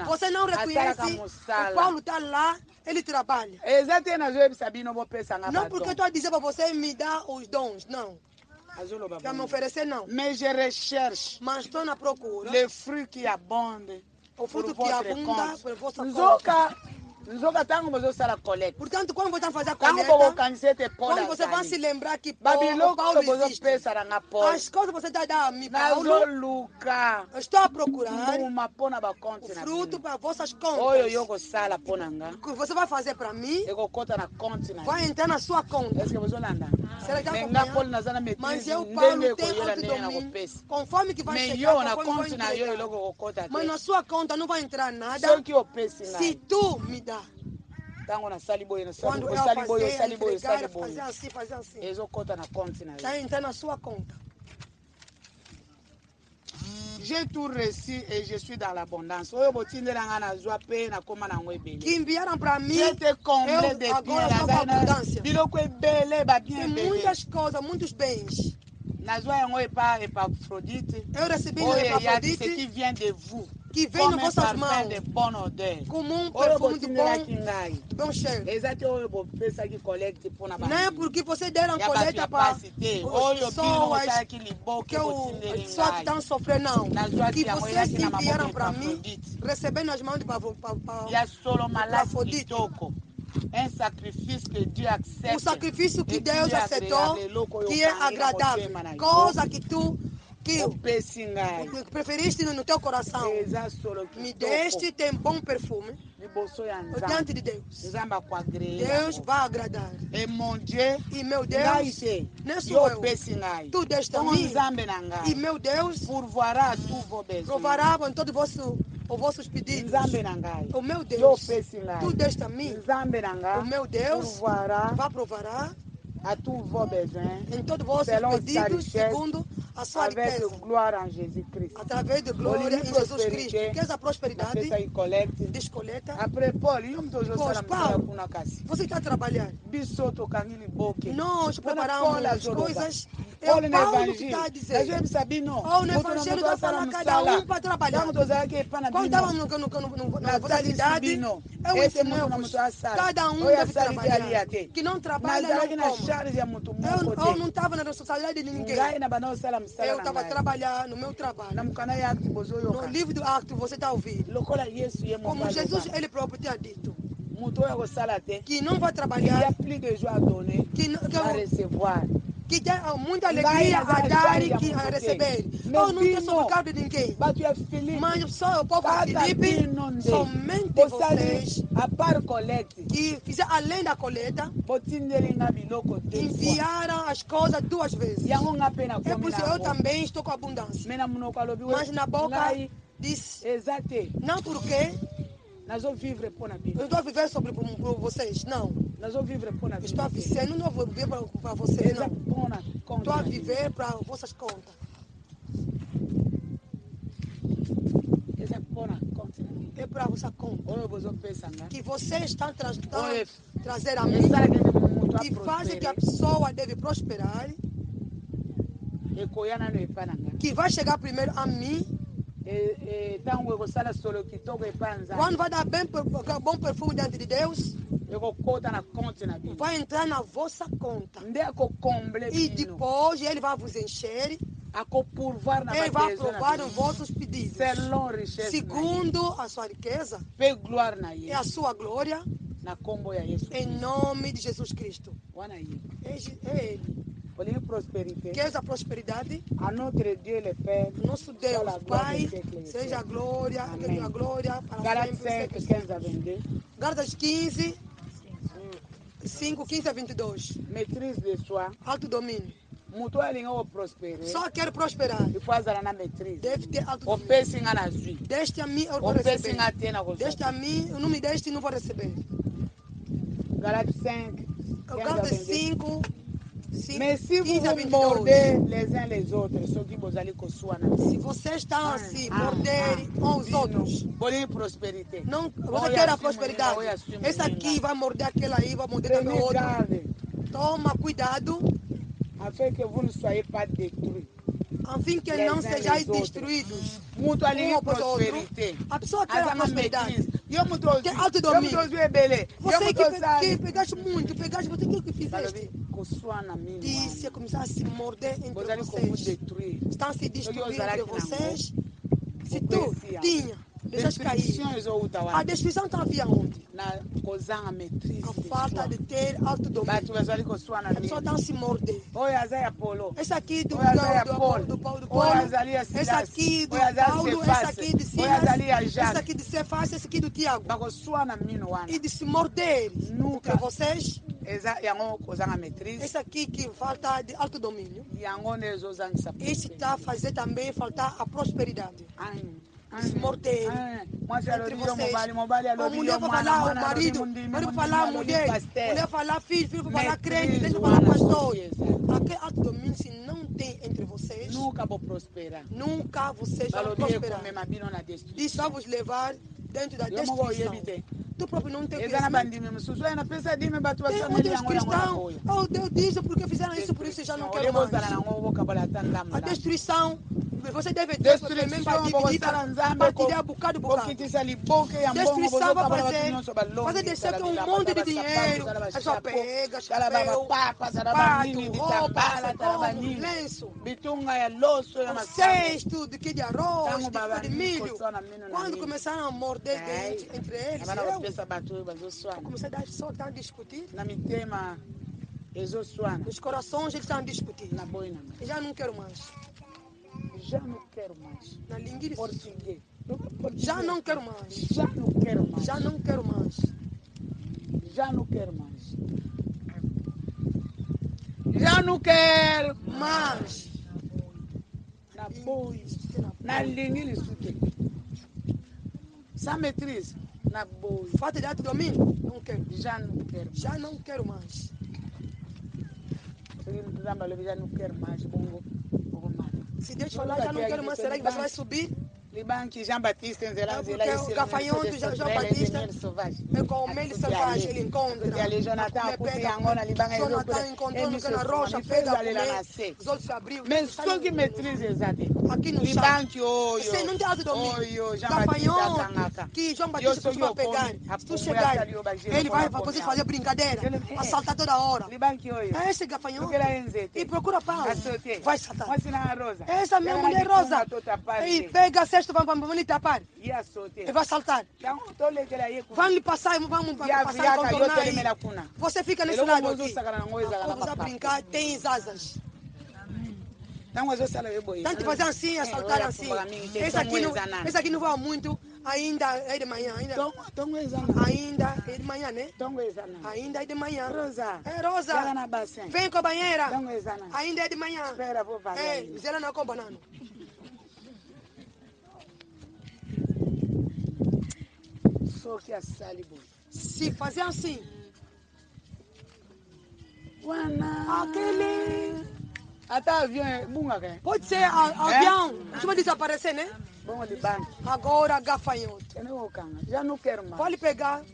Você não reconhece, o Paulo está lá, ele trabalha. Não porque eu estou a dizer para você me dar os dons, não. Para me oferecer, não. Mais je recherche. Mas estou na procura. Les fruits qui abondent. O fruto que abunda por vossa conta. Portanto, quando você fazer a coleta, quando você vai se lembrar que Paulo existe, as coisas que você está dando a mim, Paulo, eu estou a procurar o fruto para vossas contas. O que você vai fazer para mim, vai entrar na sua conta. Será que está acompanhando? Mas eu, Paulo, tenho autodomínio. Conforme que vai chegar, conforme vai entregar. Mas na sua conta não vai entrar nada se tu me dá. Quando ela fazia assim, já entra na sua conta. J'ai tout reçu et je suis dans l'abondance. Que enviaram para mim, je te comblé de agora estou com abundância. Tem muitas coisas, muitos bens. Eu recebi na Epafrodite, ce qui vient de vous, que vem nas vossas mãos, de bonne odeur, como perfume de bom cheiro. Não é porque você deram coleta para as pessoas que estão sofrendo, não. Que vocês enviaram para mim, receber nas mãos de Epafrodite. Um sacrifício que Deus accepta. O sacrifício que Deus aceitou, que é agradável. Coisa que tu preferiste no teu coração. Me deste tem bom perfume diante de Deus. Deus vai agradar. E meu Deus, não sou eu. Tu deste a mim. E meu Deus provará em todos os vossos pedidos. O meu Deus, tu deste a mim. O meu Deus vai provará a tous vos besoins em todos os vossos pedidos, segundo a sua riqueza. Através de glória em Jesus Cristo. Que essa prosperidade descoleta. Pois, Paulo, você está trabalhando. Nós preparamos as coisas. É o Paulo que está a dizer. O Evangelho está falando cada um para trabalhar. Quando estávamos na vossa cidade, eu ensinei-vos. Cada um deve trabalhar. Que não trabalha, não come. Eu não estava na responsabilidade de ninguém. Eu estava trabalhando no meu trabalho. No livro do Acto, você está ouvindo. Como Jesus, ele próprio tinha dito. Que não vai trabalhar. Que tem muita alegria a dar e a receber. Eu não estou sobre o cargo de ninguém. Mas só o povo de Filipe, somente vocês que fizeram além da coleta, enviaram as coisas 2 vezes. É por isso eu também estou com abundância. Mas na boca disse, não porque eu estou a viver sobre por vocês, não. Estou a viver, não vou viver para vocês, não. Estou a viver para vossas contas. É para a vossa conta. Que vocês estão trazer a mim, que fazem que a pessoa deve prosperar, que vai chegar primeiro a mim. Quando vai dar bom perfume diante de Deus, vai entrar na vossa conta. E depois ele vai vos encher. Ele vai aprovar os vossos pedidos. Segundo a sua riqueza e a sua glória. Em nome de Jesus Cristo. É Ele. Que essa prosperidade, nosso Deus, Pai, seja a glória para sempre. Gálatas 15, 5, 15 a 22. Maîtrise de soi. Autodomínio. Só quero prosperar. Deve ter autodomínio. Deste a mim, eu vou receber. Deste a mim, não me deste, não vou receber. Gálatas 5, Gálatas 5, mais se vous mordez les uns les autres, se vocês estão assim, morderem uns aos outros, não, você quer a prosperidade. Esse aqui vai morder aquele aí, vai morder também o outro. Toma cuidado, a fim que vous ne soyez pas détruits. A fim que não sejais destruídos. A pessoa quer a prosperidade. Quer autodomínio. Você que pegaste muito, você que fizeste. Disse começar a se morder entre vocês. Estão se destruindo entre vocês. Se tu tinha, deixas cair. A destruição está havia onde? A falta de ter autodomínio. A pessoa está a se morder. Esse aqui do Paulo, esse aqui do Paulo, esse aqui de Silas, esse aqui de Cefas, esse aqui do Tiago. E de se morder entre vocês. Esse aqui que falta de autodomínio. Esse está a fazer também faltar a prosperidade. desmortem entre vocês. A mulher vai falar o marido vai falar a mulher vai falar filho vai falar crente, vai falar pastor. Aquele ato de domínio, se não tem entre vocês, nunca vou prosperar. Nunca vocês vão prosperar. Isso vai vos levar dentro da destruição. Tu próprio não tem conhecimento. Deus cristão, oh Deus diz porque fizeram isso, por isso eu já não quero mais. A destruição, você deve ter também para dividir, partilhar bocado. Destruição vai fazer deixar que um monte de dinheiro, a sua pega, chapéu, pato, roupa, lenço, cesto de arroz, de milho. Quando começaram a morder dente entre eles, comecei a só a discutir. Nos corações eles estão a discutir. Eu já não quero mais. Já não quero mais. Na língua português. Já não quero mais. Já não quero mais. Já não quero mais. Já não quero mais. Já não quero mais. Na boa. Na língua Sans maîtrise. Na boa. Falta de ato de domínio? Não quero. Já não quero. Já não quero mais. Já não quero mais. Se Deus falar, já não quero mais, será que você vai subir? Libanque, Jean Baptiste, o gafanhoto de Jean Baptiste é com o meio selvagem, ele encontra. Jonathan encontrou na rocha, pega os olhos se abriu. Mas só que maîtrise exatamente. Aqui no chão. Você não tem ato domínio. Gafanhoto que João Batista vai pegar. Se tu chegar, ele vai você fazer brincadeira, assaltar toda hora. É esse gafanhoto. E procura pau. Vai saltar. Essa minha mulher rosa. E pega a cesta, vamos lhe tapar. E vai saltar. Vamos lhe passar, vamos passar e contornar aí. Você fica nesse lado aqui. Vamos a brincar, tem asas. Tanto fazer assim, assaltar assim. Esse aqui não vai muito, ainda é de manhã. Ainda é de manhã, né? Ainda é de manhã. É Rosa. Vem com a banheira. Ainda é de manhã. É, zera na com banana. Se fazer assim, aquele até avião pode ser avião, vai desaparecer, né? Agora gafanhoto. Já não quero mais. Pode pegar.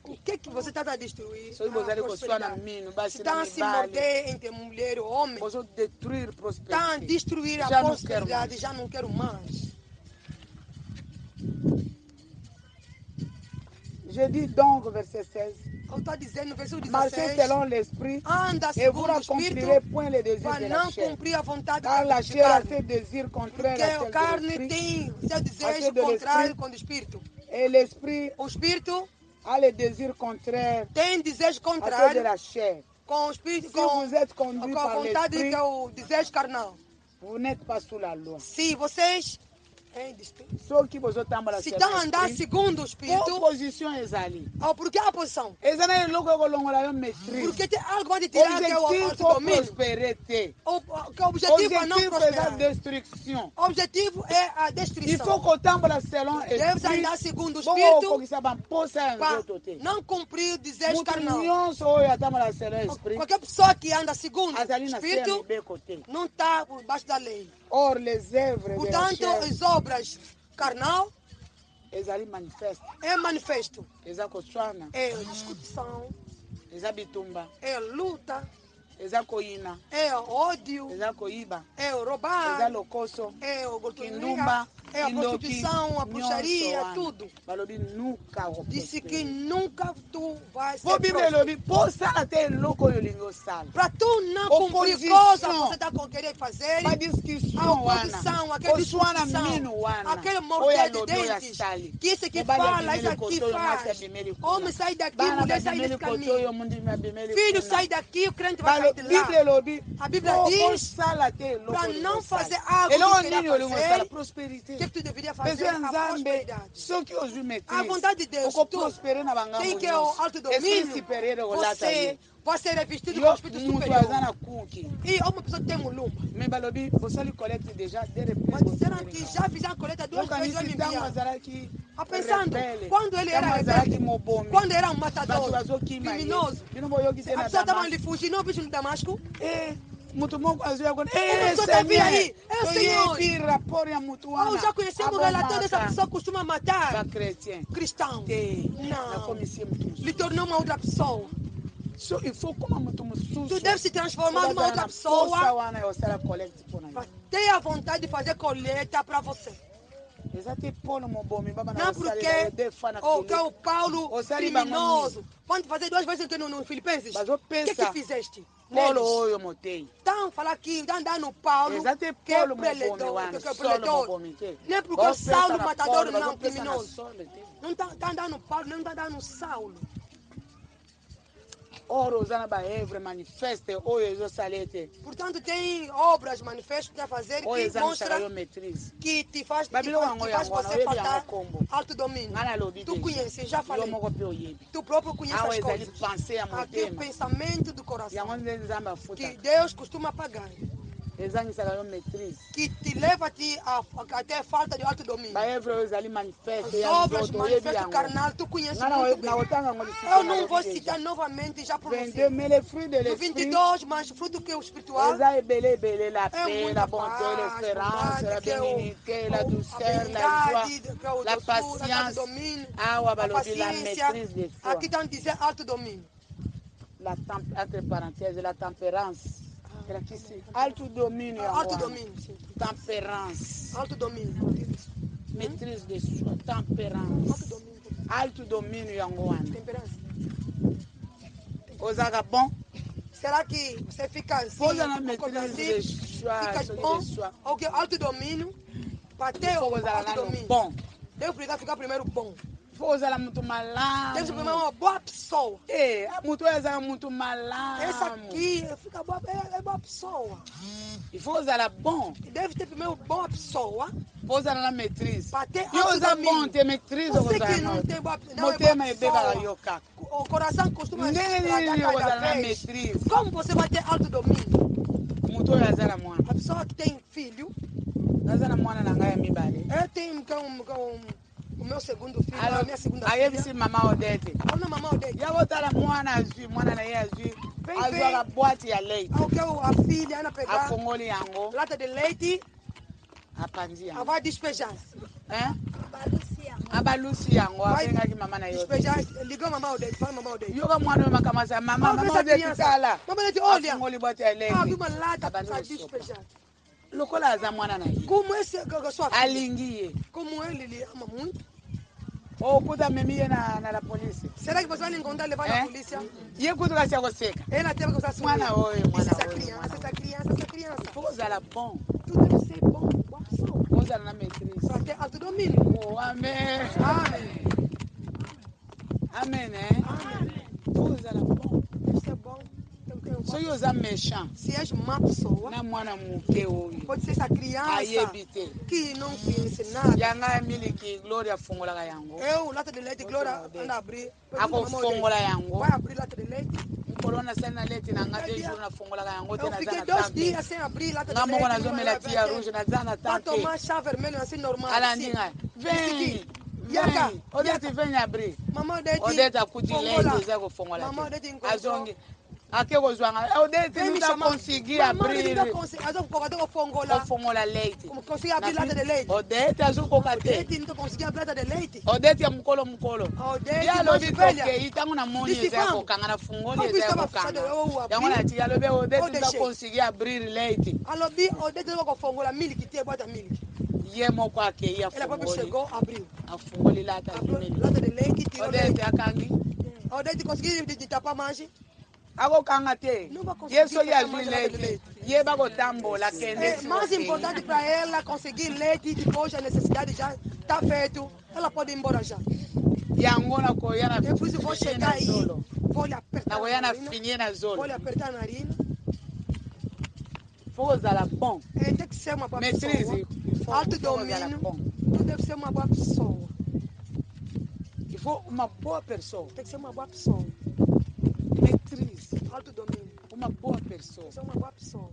O que você está a destruir? Está a se morder entre mulher e homem. Está a destruir a prosperidade. Já não quero mais. Je dis donc, verset 16. Está dizendo no versículo 16. Marchez selon l'esprit. Anda et vous n'accomplirez point les désirs de la chair. Car la chair a ses désirs contraires à celle de carne tem seu desejo contrário com o espírito. Et l'esprit, o espírito, a les désirs contraires tem desejo contrário à celle de la chair. Com o espírito, si vous êtes conduit com a vontade que é o desejo carnal. Vous n'êtes pas sous la loi. Se vocês se estão a andar segundo o Espírito, por que a posição? Porque tem algo para tirar que é o domínio. O objetivo é não prosperar. O objetivo é a destruição. Deve andar segundo o Espírito para não cumprir o desejo carnal. Qualquer pessoa que anda segundo o Espírito não está por baixo da lei. Portanto, as obras carnal é manifesto. É discussão. É luta. É ódio. É roubar. É o golpinha. É a prostituição, a bruxaria, tudo. Disse que nunca tu vais ser para tu não cumprir coisa que você está querendo fazer. A oposição, aquele discussão, aquele morder de dentes. Que isso aqui fala, isso aqui faz. Homem sai daqui, mulher sai desse caminho. Filho sai daqui, o crente vai sair de lá. A Bíblia diz para não fazer algo que queira fazer. que tu deverias fazer? A prosperidade. A vontade de Deus. Quem quer o alto domínio, você vai ser revestido com o Espírito superior. E uma pessoa que tem mulumba. Mas disseram que já fizeram a coleta 2 vezes e enviaram. Pensando, quando ele era rebelde, quando era um matador criminoso, a pessoa estava ali fugindo, não viu no Damasco? Senhor, já conhecemos o relatório dessa pessoa que costuma matar cristãos. Não, lhe tornou uma outra pessoa. Tu deve se transformar numa outra pessoa para ter a vontade de fazer colheita para você. Não porque o Paulo criminoso pode fazer 2 vezes no Filipenses. O que fizeste? Então, falar aqui, andar no Paulo, que é preletor. Nem porque o Saulo matador não criminoso. Não está andando no Paulo, não está andando no Saulo. Portanto, tem obras manifestas a fazer que mostram que te faz você faltar alto domínio. Tu conheces, já falei. Tu próprio conheces as coisas. Aqui o pensamento do coração que Deus costuma pagar. Que te leva até a falta de alto domínio. As obras manifestas carnal, tu conheces muito bem. Eu não vou citar novamente, já pronunciei. No 22, mas o fruto que é o espiritual é muita paz, bondade, a bondade, a paciência, a paciência. Aqui estão dizendo alto domínio. Entre parenthèses, la tempérance. Alto domínio. Alto domínio, sim. Temperance. Alto domínio. Maîtrise de soi. Temperance. Alto domínio, Yangoana. Temperance. Osaga bom. Será que você fica assim? Fica bom? Ok, alto domínio. Bateu alto domínio. Bom. Deve ficar primeiro bom. Forza muito malandro. Deve ser uma boa pessoa. Muito malandro. Essa aqui fica boa, é boa pessoa. E forza ela bom. Deve ter primeiro boa pessoa. Forza ela matriz. E usa bom ter matriz. Você que não tem boa pessoa. O coração costuma matriz. Como você vai ter alto domínio? A pessoa que tem filho. Eu tenho o meu segundo filho, a minha segunda filha. Aí mamãe Odete. Olha mamãe Odete. Já botaram mwana na yazui. Azoga boate ya leite. A filha ela pegar. A fongoli yango. Lata de leite. A panzi yango. Ela vai despejar. Abalusi yango. Abenga ki mama na yote. Despejar. Ligou mamãe Odete. Fala mamãe Odete. Yoga mwana makamasa mama Odete kala. Mamãe Odete olha. A fongoli boate ya leite. Viu uma lata para despejar. Lokola aza mwana na ye. Como esse sua filha? Alingi. Como ele ama muito. Kuta memie na polícia. Será que você vai encontrar levar na polícia? E eu kuta kasi akoseka. Ela teve que usar sua mwana oi. Essa criança. Forza la bom. Tu deve ser bom, boa pessoa. Forza na matriz. Para ter alto domínio. Oh, amém. Amém. Amém. Forza la bom. Deve ser bom. So you are méchant. Se és uma pessoa, pode ser essa criança que não conhece nada. Eu, lata de leite, Glória, anda a abrir. Vai abrir lata de leite. Eu fiquei 2 dias sem abrir lata de leite. Vai tomar chá vermelho assim normal. Vem. Odete vem abrir. Mamãe Odete. Odete akudilete zako fongola. Mamãe Odete encontrou. Aqui eu não consegui abrir. Fongola leite. Como consegui abrir lata de leite? Odete Odete não consegui abrir lata de leite. Odete é mukolo. Odete ya lobi toke itangu na moni zako kangana fungoli zako kanga. Yango na tia lobi Odete não consegui abrir leite. Alobi Odete não fongola milk tie bota milk. Ye moko ake ya ela própria chegou, abriu. Afungoli lata de leite, tirou Odete akangi. Odete conseguiu de tapar mais. Ako kanga te. Yeso ya zui leite. Ye bako tambola kende. É mais importante para ela conseguir leite e depois a necessidade já está feito. Ela pode ir embora já. Yango na koyana. Eu preciso vou chegar aí. Vou lhe apertar. Na koyana finir na zona. Vou lhe apertar a narina. faut que ça bon. Tem que ser uma boa pessoa. Maîtrise. Autodomínio. Tu deve ser uma boa pessoa. Il faut uma boa pessoa. Tem que ser uma boa pessoa. Maîtrise. Autodomínio. Uma boa pessoa. Tem que ser uma boa pessoa.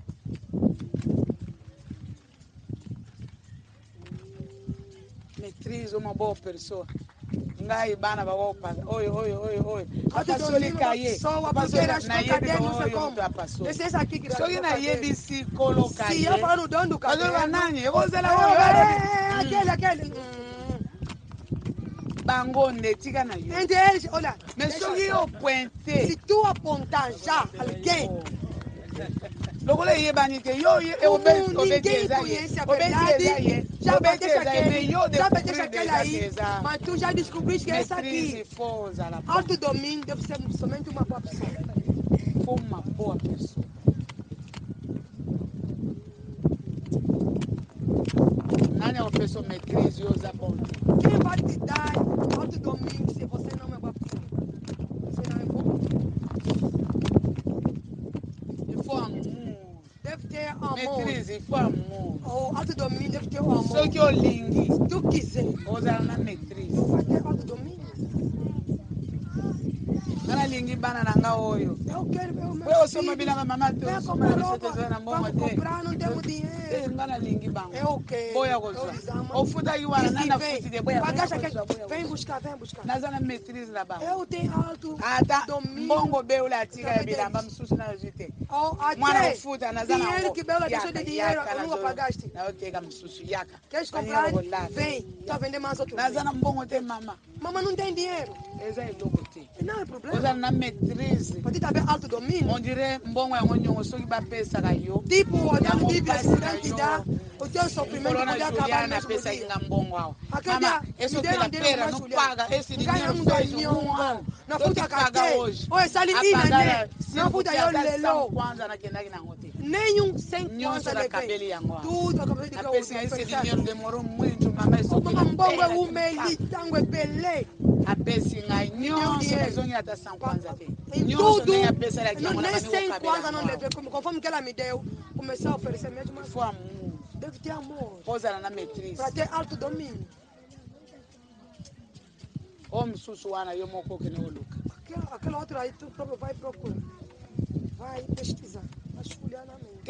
Maîtrise uma boa pessoa. Ngai bana ba opa. Oi. Autodomínio é uma pessoa, porque elas estão cadê, não sei como. Esse é aqui que só que na yebi se colocar. Se eu falar no dono do cabelo. Eu vou dizer lá. Aquele. Bango netica na yo. Entre eles, olha. Mas só que eu pointe. Se tu apontar já alguém. Logo le yebani que eu ninguém conhece a verdade. Já bateste aquele aí. Mas tu já descobriste que é essa aqui. Autodomínio deve ser somente uma boa pessoa. Uma boa pessoa. Não é uma pessoa maîtrise e usa ponto. Quem vai te dar autodomínio se você não é boa pessoa? Você não é bom? Il faut amor. Deve ter amor. Maîtrise, il faut amor. O autodomínio deve ter amor. Só que eu lingue. Se tu quiser. Usa na maîtrise. Tu vai ter autodomínio. Ana lingi bana nanga oyo. Eu quero ver o meu filho. Soma bila mama tu. Vem comprar roupa. Vamos comprar, não temos dinheiro. Ngana lingi bang. É o quê? Boya goza. O futa yuana nana futi de boya. Bagacha vem buscar. Nazana maîtrise là bas. Eu tenho autodomínio. Bongo beula tiga bila mbam susu na jite. Mwana futa nazana. Dinheiro que beula deixou de dinheiro, eu não pagaste. Na eu tega msusu yaka. Queres comprar? Vem. Tu vender mais outro. Nazana mbongo te mama. Mama não tem dinheiro. Eza é louco te. Não é problema. Usa na maîtrise. Pode ter autodomínio. On dirait mbongo ya ngonyo soki ba pesa kayo. Tipo, olhando Bíblia, se dá o teu sofrimento pode acabar na mesmo pesa dia. inga mbongo ao. Mama, isso que ela pera não paga, esse dinheiro faz ano. Na puta paga hoje. Oi, salimina, né? Na puta eu lelo. Kwanza na kendaki na ngote. Nenhum sem kwanza na cabelo yango. Tudo acabou de ganhar. Esse dinheiro demorou muito, mama. Mama mbongo é umeli, tango é belê. A pesa inga nyonso nezongi ata san kwanza te. Em tudo, nem sem kwanza não levei. Conforme que ela me deu, comecei a oferecer mesmo. Foi amor. Deve ter amor. Posa na maîtrise. Para ter autodomínio. Homem sussuana, eu mou que não luca. Aquela outra aí, tu próprio vai procurar. Vai pesquisar. Vai escolher na mente.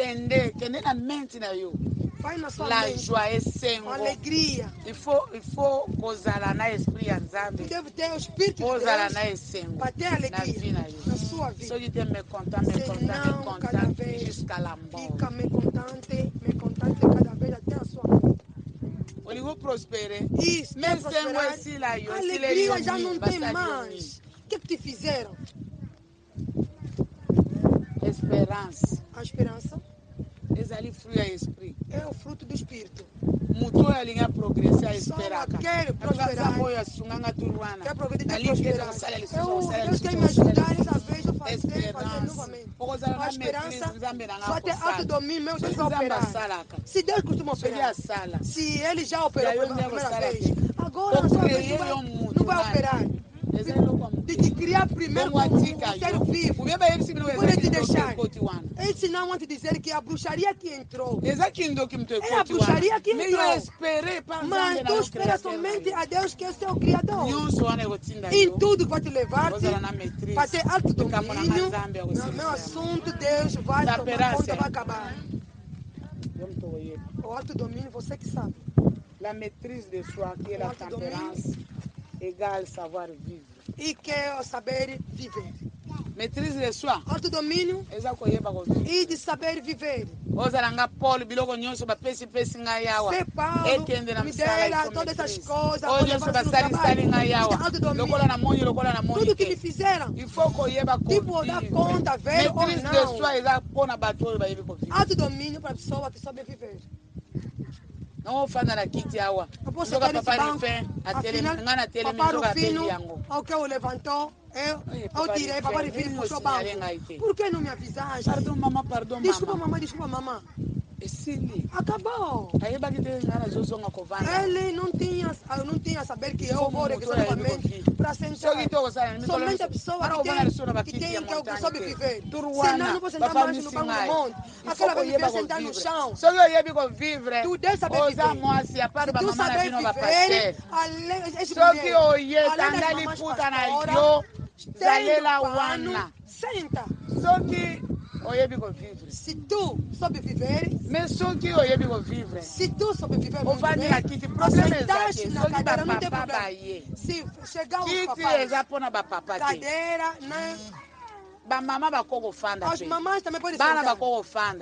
Tende na mente na eu. Vai na sua la mente. Joie é sem alegria. Il faut gozar na esprit anzambe. Tu deve ter o espírito de Deus. Gozar na sem. Para ter alegria na sua vida. Só de ter me contar jusqu'à la mort. Fica me contante cada vez até a sua morte. O ligo prospere. Isso, mas sem esse lá eu. Alegria já não tem mais. O que te fizeram? Esperança. A esperança? Esse ali flui a espírito. É o fruto do espírito. Mudou a linha progredir a esperar. Quero prosperar. Quer prosperar. Deus tem me ajudar essa vez a fazer novamente. A esperança só ter autodomínio meu Deus vai operar. Se Deus costuma operar, se Ele já operou pela primeira vez, agora não vai operar. De te criar primeiro como um ser vivo. Pode te deixar. Esse não vão te dizer que a bruxaria que entrou. É a bruxaria que entrou. Mas tu espera somente a Deus que é o seu Criador. Em tudo vai te levar para ter autodomínio. No meu assunto, Deus vai tomar conta, vai acabar. O autodomínio, você que sabe. La maîtrise de soi, que é la tempérance, égale savoir vivre. E que é o saber viver. Maîtrise de soi. Autodomínio e de saber viver. Ozaranga Paulo biloko nyonso ba pesi nga yawa. Ekende na msala todas essas coisas. Hoje eu basali nga yawa. Lokola na monyo. Tudo que lhe fizeram. Il faut koyeba ko. Tipo dar conta, ver ou não. Maîtrise de soi eza pona bato ba yebi ko. Autodomínio para a pessoa que sabe viver. Não fana na kiti awa. Ndoka papa ni fe atele ngana tele mizoka tele yango. O que o levantou, eu tirei papai filho puxou banco. Por que não me avisaste? Pardon mama. Desculpa mamãe. Acabou. Ele não tinha saber que eu vou regressar novamente para sentar. Somente a pessoa que tem que soube viver. Senão não vou sentar mais no banco do monte. Aquela vez que eu sentar no chão. Tu deve saber viver. Se tu saber viver, além senta. Se tu soube viver, se tu soube viver, sentaste na cadeira, não tem problema. Se chegar os papais, cadeira, né? As mamães também podem sentar.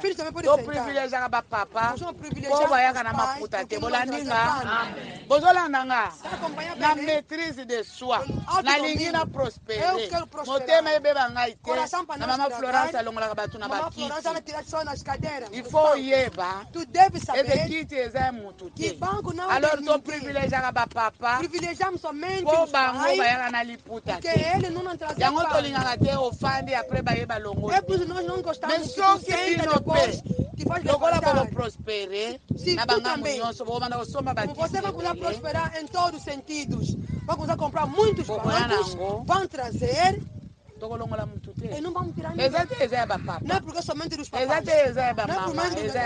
Filhos também podem sentar. Privilegiar papa. Nós privilegiar os pais, na maîtrise de soi, na lingua prospérer. Coração para nós. Maman Florence alongola batu na bakiti. Il Il faut yeba. Tu deve saber que banco não. Alors tu privilegiar papa. Privilegiamos somente os pais. Porque ele não trazia. Après é por isso nós não gostamos de senta depois que faz prosperer. Se tu também, você vai começar a prosperar em todos os sentidos. Vai começar a comprar muitos bancos, vão trazer e não vamos tirar ninguém. Não é porque somente dos papais. Não é por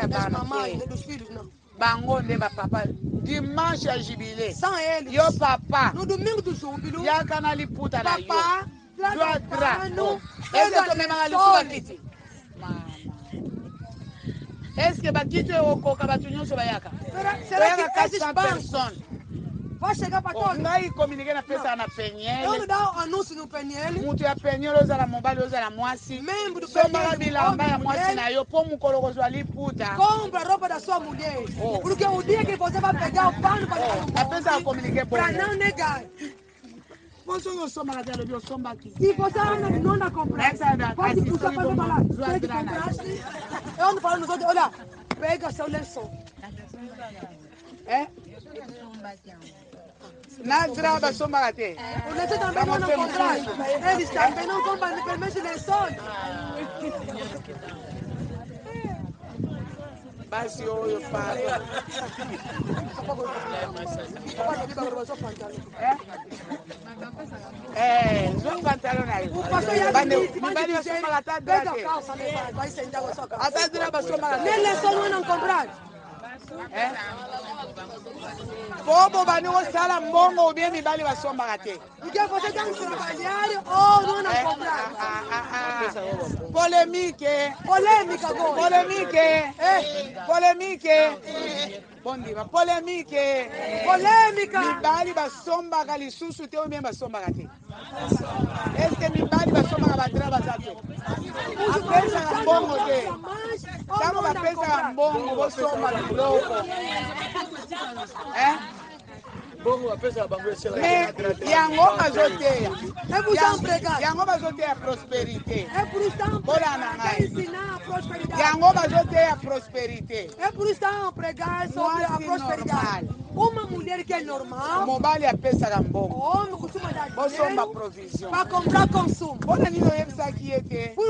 das mamães, dos filhos, não. Bangonde papa dimanche a jubilé. São eles. Yo papa. No domingo do júbilo. Ya canali puta na yo. Papa. Est-ce que bakiti okoka batu nyonso bayaka? Será que esses bancos vai chegar para todos? Ngai communiquer na pesa na Peniel. Eu dá anúncio no Peniel. Mutu ya Peniel ozala mobali ozala mwasi. Membro do Peniel bilamba ya mwasi na yo po mukolo kozwa liputa. Compra a roupa da sua mulher. Porque o dia que você vai pegar o pano para a pesa communiquer para não negar. Se você não anda comprando, pode puxar para lá. Eu ando falando nos outros, olha, pega seu lençol. É? Na grava só marate. O lençol também não compram. Eles também não compram, pelo menos lençol. Basi oyo para. Não pantalão aí. O pastor já vai só malatar. Pega a calça, vai sentar com a sua calça. Até dirá só malatar. Nem lençol não comprar. Como bani osala mbongo bien mibali basomba te. Porque você tem que trabalhar ou não comprar. Polêmique. Bom dia, polêmique. Mibali basomba lisusu te ou bien basomba te. Est-ce que mibali basomba batera basate? Apesa mbongo te. Kama bapesa mbongo bosomba biloko. Bongo apesa bango esela. Yango bazoteya prospérité. Yango bazoteya prospérité. É por isso que estão a pregar sobre a prosperidade. Uma mulher que é normal. Mobali apesa mbongo. Homem costuma dar dinheiro provisão. Para comprar consumo. Por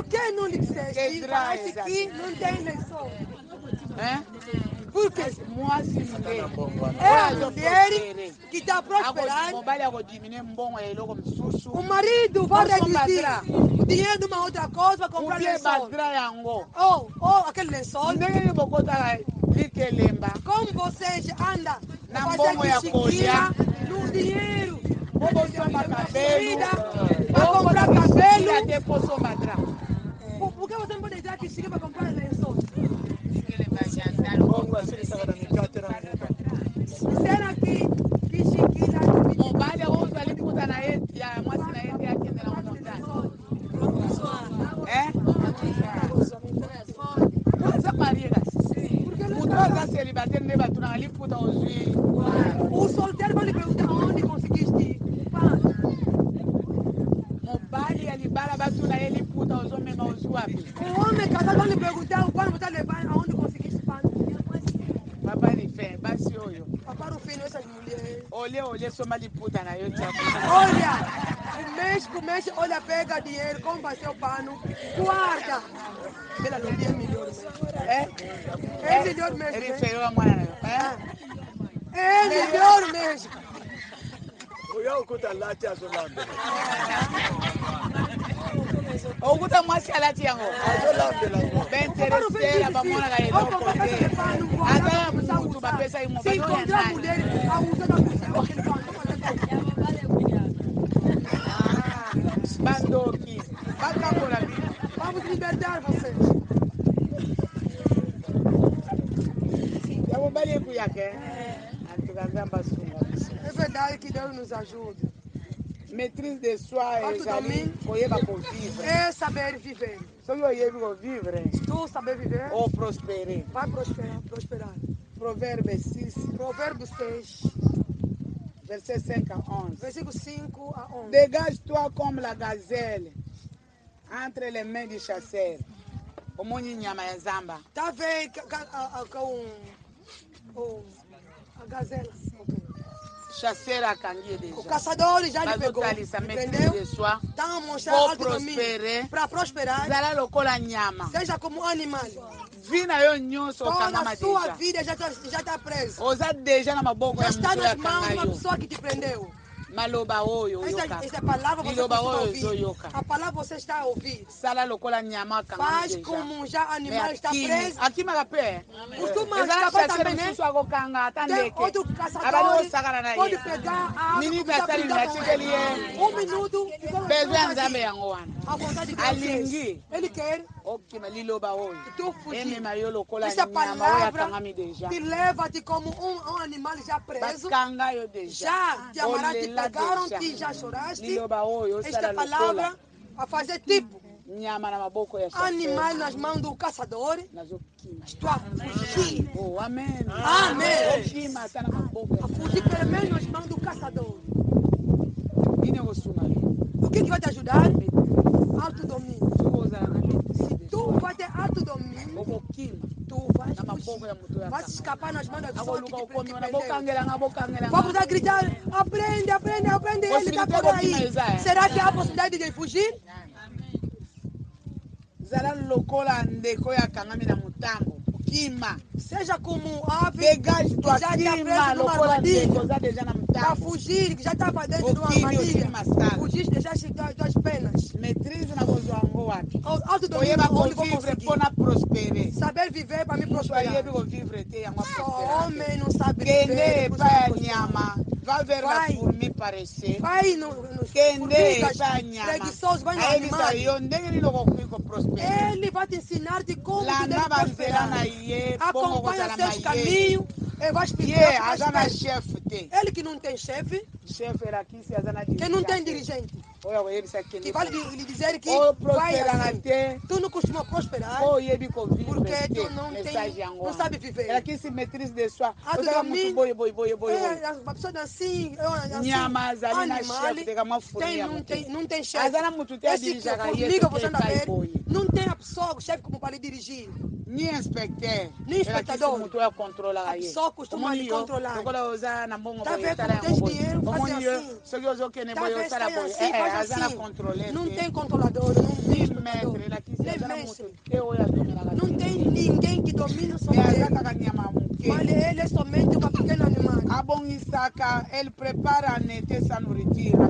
que não lhe disseste? Parece que não tem lençol. Porque moi si é a mulher que está prosperando. O marido vai reduzir o dinheiro de uma outra coisa para comprar lençol. Ou aquele lençol. Como vocês andam na mbongo ya colha no dinheiro para comprar cabelo. Por que você não pode dizer que chega para comprar lençol? Será que Chiquila mobali auza aliputa na yeti ya mwasi na yeti yake na montagne. Kwanza mariera. Mudaza célibataire ne batuna aliputa ozui. O solteiro vai lhe perguntar onde conseguiste paz. Mobali alibala batuna ele puta ozome na ozuapi. O homem casado vai lhe perguntar quando você levar aonde conseguiste paz. Papa ni fé, basi oyo. Papa filho, essas mulheres. Olha, só uma disputa na eu. Olha, o mês, olha, pega dinheiro, compra seu pano, guarda. Ela não é melhor mesmo. É melhor mesmo. Ele fez uma mãe, é melhor mesmo. Eu cuta lá tia solando. O cuta mais que lá tia ngo. Bem terceira para mona ga ele o poder. Agora muito para pensar em uma se encontrar mulher a usar da cozinha aquele pano. Bando aqui. Vamos libertar vocês. Eu vou bem com iaque. É verdade que Deus nos ajuda. Maîtrise de soi é saber viver. Tu saber viver. Ou prosperer. Vai prosperar. Provérbio 6. Provérbio 6. Verset 5 à 11. Versículo 5 a 11. Dégage-toi comme la gazelle entre les mains du chasseur. Como nyama ya zamba. Tá vendo a gazela. Chasseur a cangué déjà. O caçador já lhe pegou. Entendeu? Dá uma mostrada para prosperar. Zala lokola nyama. Seja como animal. Vina yo nyonso toda a sua vida já está preso. Oza déjà na maboko ya está nas mãos de uma pessoa que te prendeu. Maloba oyo yoka. Essa palavra você está a ouvir. A palavra você está a ouvir. Sala lokola nyama kanga. Faz como já animal está preso. Aqui magapé. Costuma escapar também, né? Tem outro caçador pode pegar a água e um minuto a vontade de Deus. Ele quer. Tu fugir. Essa palavra te leva-te como um animal já preso. Já te amará, te pegaram-te, já choraste. Esta palavra a fazer tipo animal nas mãos do caçador. Estou a fugir. Amém. Amém. A fugir pelo menos nas mãos do caçador. O que vai te ajudar? Autodomínio. Se tu vai ter autodomínio, tu vai escapar nas mãos da pessoa que te prendeu. Vamos a gritar, aprende, ele está por aí. Será que há a possibilidade de fugir? Seja como ave que já está presa numa armadilha. Para fugir, que já estava dentro de uma armadilha. Fugir, deixar as penas. Autodomínio, onde vou conseguir. Saber viver para me prosperar. Só homem não sabe viver. Vai ver la fourmi parecer. Vai no preguiçoso, vai no animal. Ele vai te ensinar de como tu deve prosperar. Acompanha seus caminhos e vai explicar. Ele que não tem chefe, que não tem dirigente, que vai lhe dizer que vai assim. Tu não costuma prosperar porque tu não sabe viver. Autodomínio, uma pessoa assim, não tem chefe. Esse comigo você anda a ver, não tem a pessoa, o chefe como para lhe dirigir. Nem espectador. A pessoa costuma lhe controlar. Tá vendo como tem dinheiro, faz assim. Faz assim. Não tem controlador, não tem espectador. Não tem ninguém que domina sobre ele. Mas ele é somente um pequeno animal. Ele prepara a nourritura.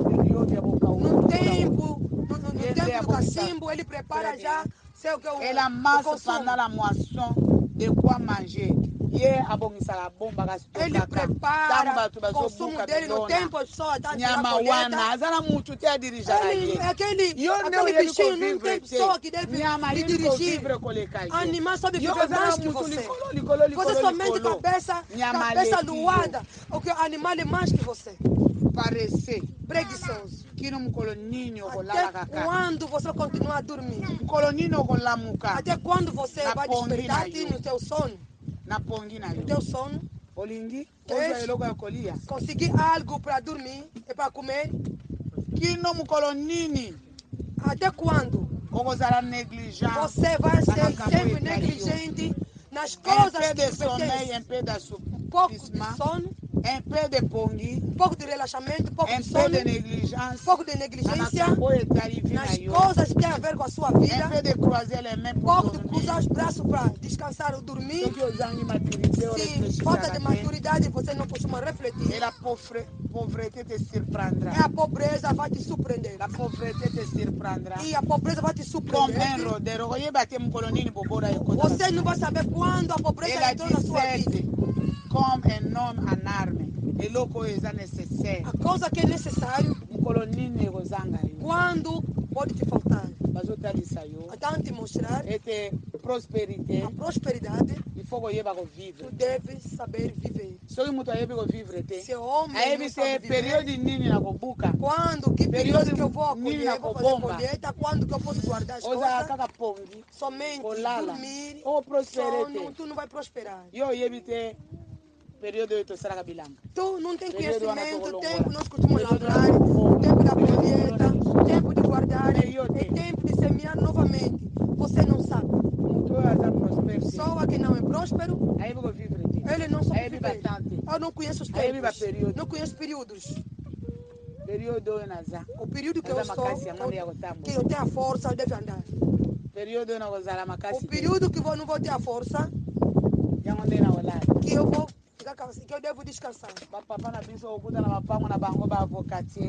No tempo do cacimbo, ele prepara já seu que ele amassa pendant la moisson de quoi manger. Ele prepara o consumo dele no tempo só. Nyama wana azala mutu te dirija aquele bichinho não tem pessoa que deve lhe dirigir. Animal sabe viver mais que você. Você somente cabeça luada. O que animal é mais que você. Parecer preguiçoso. Até quando você continuar a dormir? Até quando você vai despertar no seu sono? No teu sono? Conseguir algo para dormir e para comer? Até quando? Você vai ser sempre negligente nas coisas que pertencem. Pouco de sono Un peu de pongui. Pouco de relaxamento, pouco un de sono. Un peu de negligence. Pouco de negligência. Nas coisas que têm a ver com a sua vida. Un peu de croiser les mains pour pouco de cruzar os braços para descansar ou dormir. Se falta de maturidade, você não costuma refletir. Et la pauvreté te surprendra. E a pobreza vai te surpreender. La pauvreté te surprendra. E a pobreza vai te surpreender. Comme un rodeur. Você não vai saber quando a pobreza entrou na sua vida. Comme un homme en arme. Et l'eau est nécessaire. A coisa que é necessário. Quando pode te faltar. Então te mostrar. Et prospérité. A prosperidade. Il faut que vivre. Tu deve saber viver. Se o homem não sabe viver. Quando que período que eu vou colher, vou fazer colheita, quando que eu posso guardar as coisas. Somente dormir, sono, tu não vai prosperar. Tu não tem conhecimento, tempo nós costumamos lavrar, tempo da colheita, tempo de guardar, e tempo de semear novamente. Você não sabe. Pessoa que não é próspero, ele não sabe viver. Eu não conheço os tempos, não conheço períodos. O período que eu estou, que eu tenho a força, eu devo andar. O período que eu não vou ter a força, que eu vou que eu devo descansar.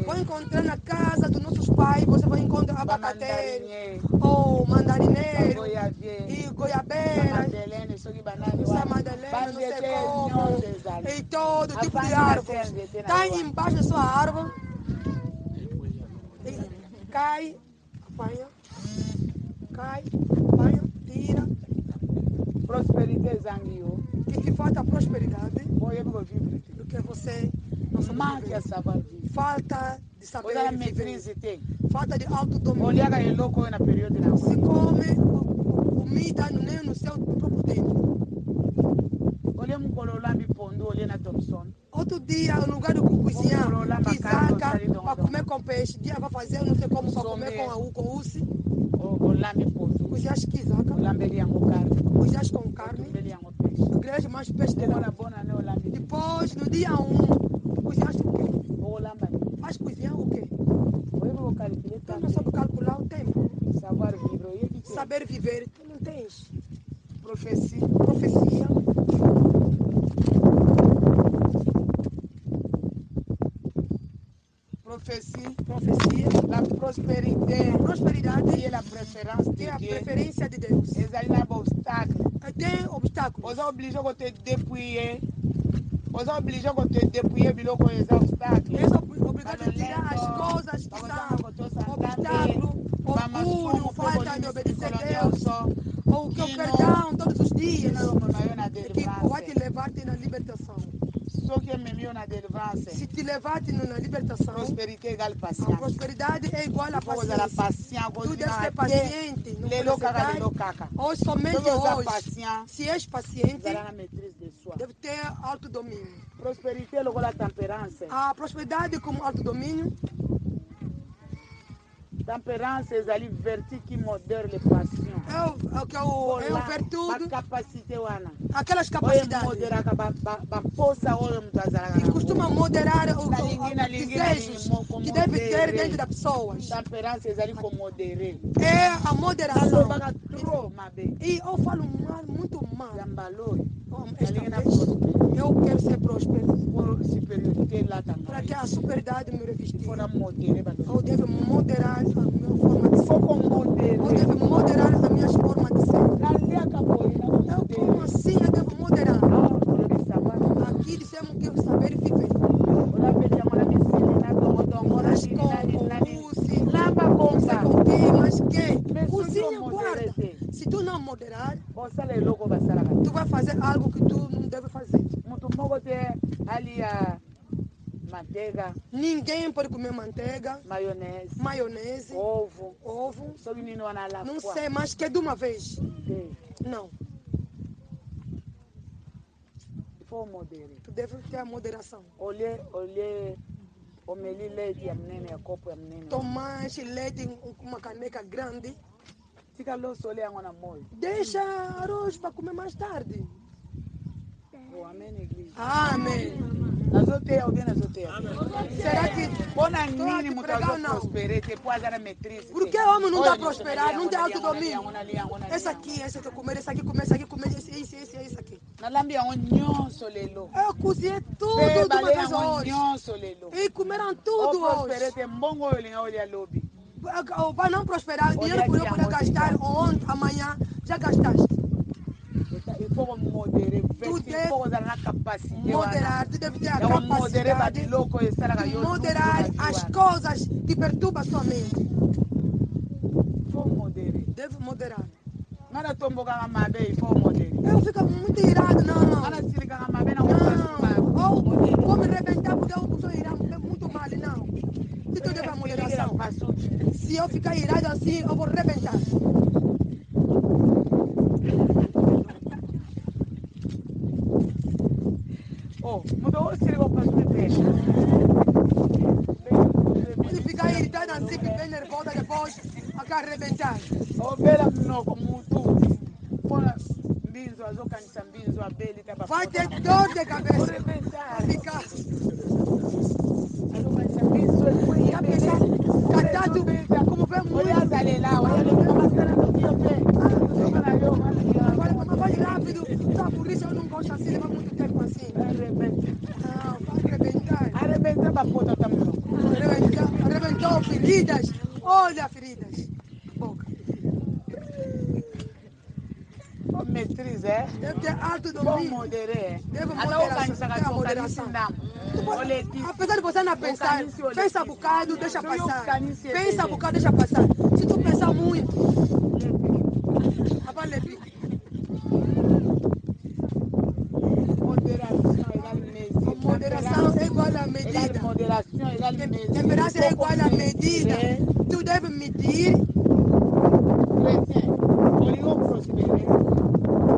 Vou encontrar na casa dos nossos pais, você vai encontrar abacateiro, ou mandarineiro, e goiabeira, não sei Madalena, não sei como, e todo tipo de árvore. Está embaixo da sua árvore, cai, apanha, tira. Prosperidade zangio. Que falta prosperidade. Porque você não sabe viver. Falta de saber viver. Falta de autodomínio. Se come comida nem no seu próprio tempo. Outro dia, no lugar de cozinhar, pisaca, para comer com peixe. Dia vai fazer, não sei como, para comer com uci. Cozinhar quisaca. Cozinhar com carne. Igreja mais peixe de lá. Depois, no dia 1, cozinhar o quê? Faz cozinhar o quê? Tu não sabe calcular o tempo. Saber viver, tu não tens. Profecia. Profecia. La prosperidade. E a preferência de Deus. Tem obstáculos. Você obriga a te dépouiller. Biloko eza obstáculo. És obrigado a tirar as coisas que são obstáculo, orgulho, falta de obedecer a Deus, ou que o perdão todos os dias, que vai te levar-te na libertação. Se te levar-te na libertação, a prosperidade é igual à paciência. Tu deves ser paciente. Hoje, somente hoje, se és paciente, deve ter autodomínio. A prosperidade como autodomínio. Temperance é ali verti que modera a paixão. É o virtude. Aquelas capacidades. E costuma moderar os desejos que deve ter dentro das pessoas. Temperance é ali como moderar. É a moderação. E eu falo muito mal. Eu quero ser próspero. Para que a superioridade me revestir. Eu devo moderar a minha forma de ser. Eu devo moderar as minhas formas de ser. Eu como assim eu devo moderar. Aqui dissemos que eu saber viver. Mas que? Cozinha guarda. Se tu não moderar, tu vai fazer algo que tu não deve fazer. Manteiga. Ninguém pode comer manteiga. Maionese. Ovo. Não sei, mas que de uma vez. Não. Tu deve ter a moderação. Tomar esse leite com uma caneca grande. Deixa arroz para comer mais tarde. Amém, igreja. Amém. Nazoteia ou bien nazoteia? Será que... Bona nini mutazo prosperar, depois era matriz. Por que o homem não está prosperado, não tem autodomínio? Esse aqui, esse aqui, comer, esse aqui, comer, esse aqui, comer, esse aqui. Na lambia onhonso lelo. Eu cozinhei tudo de uma vez hoje. E comeram tudo hoje. Prosperar tem bom olho, olha lobby. Para não prosperar, dinheiro que eu poder gastar ontem, amanhã, já gastaste. Il faut modérer, il faut usar na capacidade. Moderar, tu deve ter a capacidade de moderar as coisas que perturbam a sua mente. Deve moderar. Nada tomboga na mabe, il faut modérer. Eu fico muito irado, não. Nada se liga na mabe, não. Ou vou me arrebentar porque eu sou irado, muito mal, não. Se tu deve a moderação. Se eu ficar irado assim, eu vou arrebentar. Se ficar irritado assim, ficar nervosa depois, acaba arrebentando. Vai ter dor de cabeça. Ficar. Catado, como vem muito. Mas vai rápido. Sabe, por isso eu não gosto assim, leva muito tempo assim. Vai arrebentar. Arrebentar para puta também. Arrebentou feridas. Olha feridas. Boca. Matriz, é? Deve ter alto domínio. Bom moderar. Deve moderação. Apesar de você não pensar, pensa um bocado, deixa passar. Pensa um bocado, deixa passar. Se tu pensar muito, moderação é igual a medida. Temperança é igual a medida. Tu deve medir.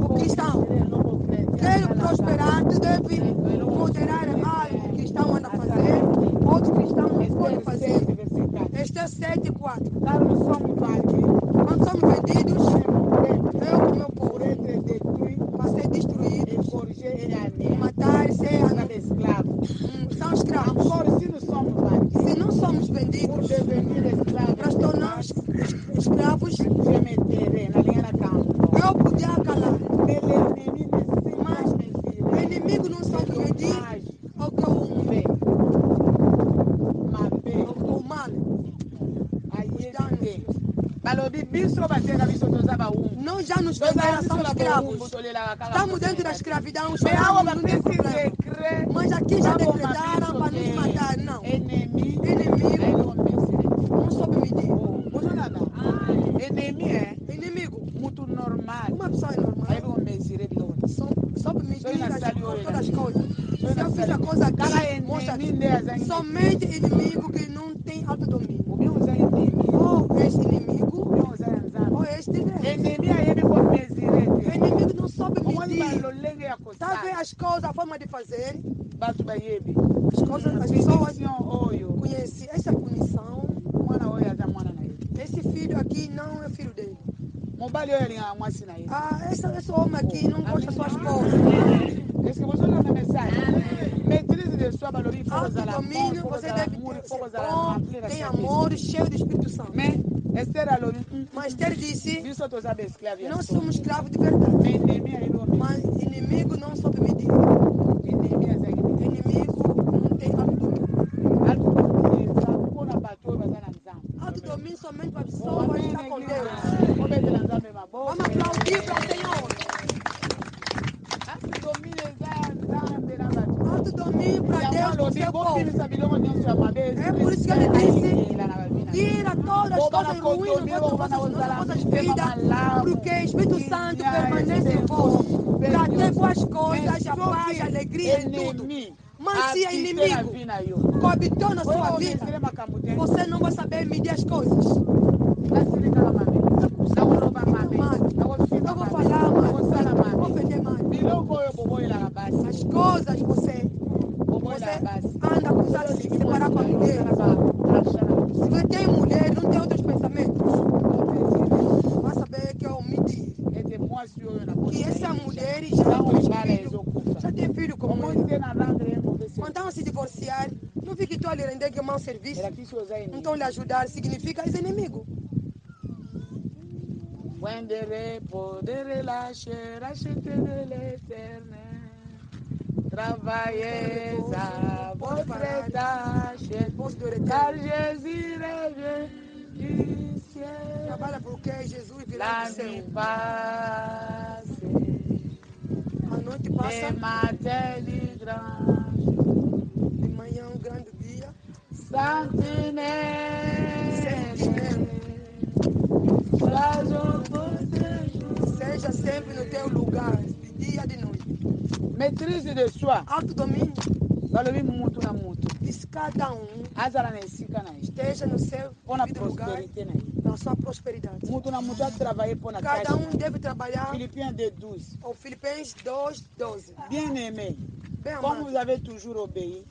O cristão quer prosperar, tu deve moderar algo que estão a fazer, outros cristãos não podem fazer. Este é 7:4. Quando somos vendidos, eu com meu povo, para ser destruído, matar, ser escravo. São escravos. Se não somos vendidos, para se tornar escravos, eu podia calar. Mas o inimigo não sabe medir o que o mal. Nós já nos venderam, somos escravos. Estamos dentro da escravidão, não tem problema. Mas aqui já decretaram para nos matar. Não. Inimigo não soube medir. Inimigo. Muito normal. Uma pessoa é normal. Soube medir todas as coisas. Se eu fiz a coisa aqui, mostra somente inimigo que não tem autodomínio. Ou este inimigo, ou este inimigo não soube medir. Sabe as coisas, a forma de fazer. As pessoas conhecem essa punição. Esse filho aqui não é filho dele. Esse homem aqui não gosta das suas coisas. Autodomínio, você deve ter bom, tem amor, cheio do Espírito Santo. Mas Esther disse, nós somos escravos de verdade. Mas inimigo não soube medir. Inimigo não tem autodomínio. Autodomínio somente para a pessoa que está com Deus. Vamos aplaudir para o Senhor. Autodomínio para Deus do seu povo. É por isso que ele disse, tira todas as coisas ruins das vossas vidas, porque o Espírito Santo permanece em vós. Para ter boas coisas, a paz, a alegria em tudo. Mas se é inimigo coabitou na sua vida, você não vai saber medir as coisas. Eu vou falar mais, vou ofender mais. As coisas você anda com os se separar com a mulher. Se você tem mulher, não tem outros pensamentos. Vai saber que é o medir. Que essa mulher já tem filho com ele. Então trabalhar, não vi que estou a lhe render que é mau serviço. Então lhe ajudar significa és inimigo. Poder lâcher, acheter de l'éternel. Travaillez à votre tâche, car Jésus revient du ciel. Trabalha porque Jesus virá La do céu. nuit passe, A noite passa. le matin du grand, De manhã grande dia. sentinelle, seja sempre no teu lugar, de dia e de noite. Maîtrise de soi. Autodomínio. Balobi mutu na mutu. Diz cada azala na esika na esteja no seu prosperité na sua prosperidade. Mutu na mutu a travailler pour na cada deve trabalhar. Philippiens 2:12. Ou Filipenses 2:12. Bien-aimé, comme vous avez toujours obéi,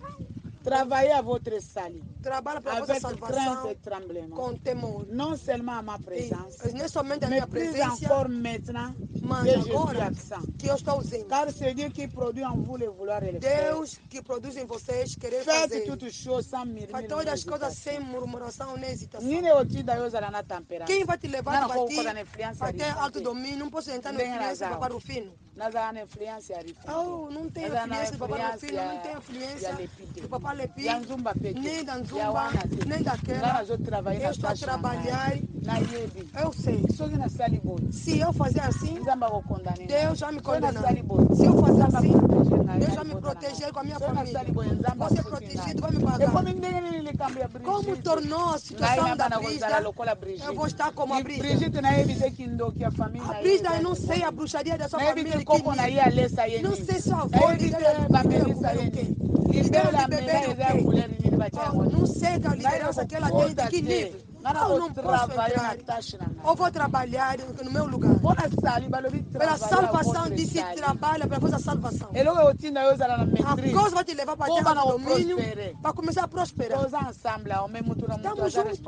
travaillez à votre salut. Trabalha para avec vossa crainte salvação et tremblement. com temor. Non seulement à ma présence, não somente a mais minha plus presença, encore maintenant mas que je suis agora absent. que eu estou ausente. Car c'est Dieu qui produit en vous le vouloir et le faire. Deus que produz em vocês querer Faites fazer. toutes choses sans murmure. Faz todas as coisas sem murmuração nem hesitação. Quem vai te levar a partir até alto domínio? Não posso entrar na influência para o fino. Não tem influência do Papai Rufino, não tem influência do Papai Lepi, nem da Nzumba, nem daquela. Eu estou a trabalhar, eu sei. Se eu fazer assim, Deus já me condenou. Se eu fazer assim, Deus já me proteger com a minha família. Você protegido vai me pagar. Como tornou a situação da Brígida, eu vou estar como a Brígida. A Brígida, eu não sei a bruxaria da sua família. Não sei sua avó, não sei da liderança que ela tem, de que nível. Eu não posso entrar. Eu vou trabalhar no meu lugar. Pela salvação, disse trabalha para a vossa salvação. A coisa vai te levar para ter o domínio, para começar a prosperar. Estamos juntos.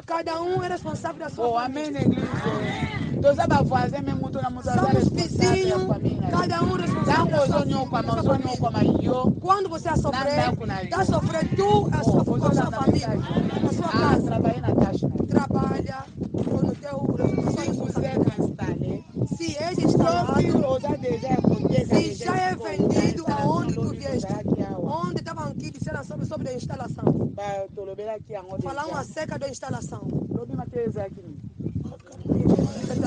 Cada é responsável da sua família. Somos vizinhos, cada responsável da sua família. Quando você a sofrer, está sofrendo tu a sua família, a sua casa. Trabalha no teu responsabilidade. Se é instalado, se já é vendido aonde tu vieste, onde estavam aqui disseram sobre a instalação. Falar acerca da instalação.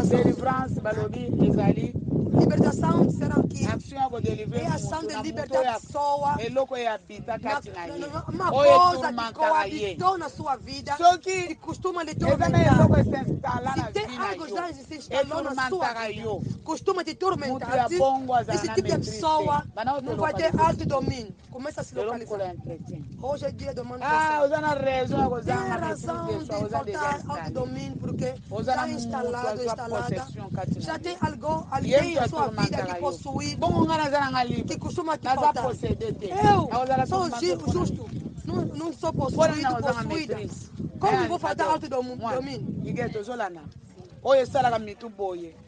Delivrance, balobi, ezali. Libertação disseram aqui. É ação de libertar a pessoa. Uma coisa que coabitou na sua vida. Que costuma lhe tormentar. Se tem algo já se instalou na sua vida, costuma te tormentar. Esse tipo de pessoa não vai ter alto domínio. Começa a se localizar. Hoje é dia de manutenção. Tem razão de faltar alto domínio porque já instalado, instalada. Já tem alguém na sua vida que possui, que costuma te faltar. Eu sou justo, não sou possuída. Como vou faltar alto domínio?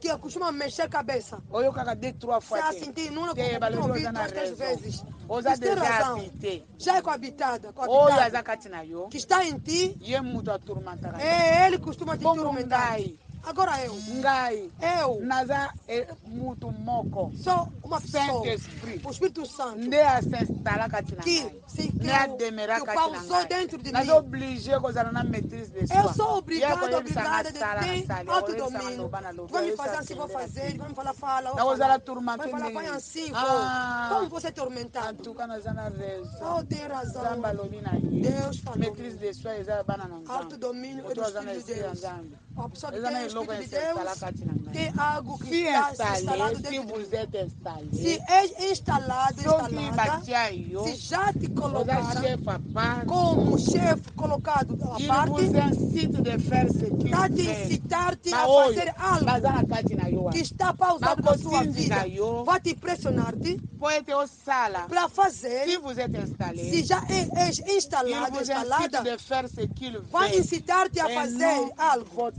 Que costuma mexer a cabeça. Você a sentir, não ouvi 2-3 vezes. Você tem razão. Já é coabitada. Que está em ti. Ele costuma te tormentar. Agora eu. Naza mutu moko. Sou uma pessoa. O Espírito Santo. Que o pausou dentro de mim. Eu sou obrigada de ter autodomínio. Vai me fazer assim, vou fazer. Vai me falar, fala. Vai falar, vai assim, vou. Como você é tormentado? Oh, tem razão. Deus falou. Autodomínio é do Espírito de Deus. A pessoa que tem o Espírito de Deus tem algo que está instalado dentro de você. Se é instalada, se já te colocaram como chefe colocado à parte, está te incitar-te a fazer algo que está pausado na sua vida. Vai te pressionar-te para fazer. Se já é instalado, instalada, vai incitar-te a fazer algo.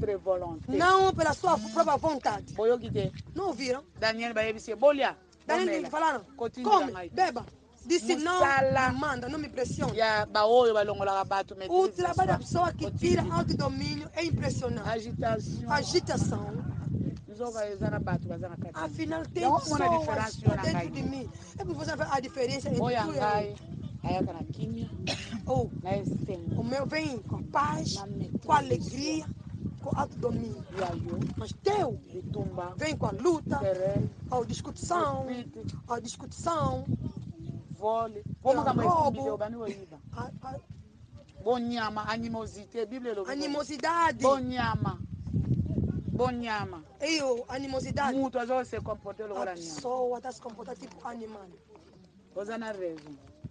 Não pela sua própria vontade. Não ouviram? Daniel me falaram, come, beba. Disse não me manda, não me pressione. O trabalho da pessoa que tira autodomínio é impressionante. Agitação. Afinal, tem pessoas dentro de mim. É para você ver a diferença entre tu e eu. O meu vem com paz, com alegria, com autodomínio. Mas teu vem com a luta, a discussão, roubo, animosidade. Animosidade. A pessoa está se comportando tipo animal.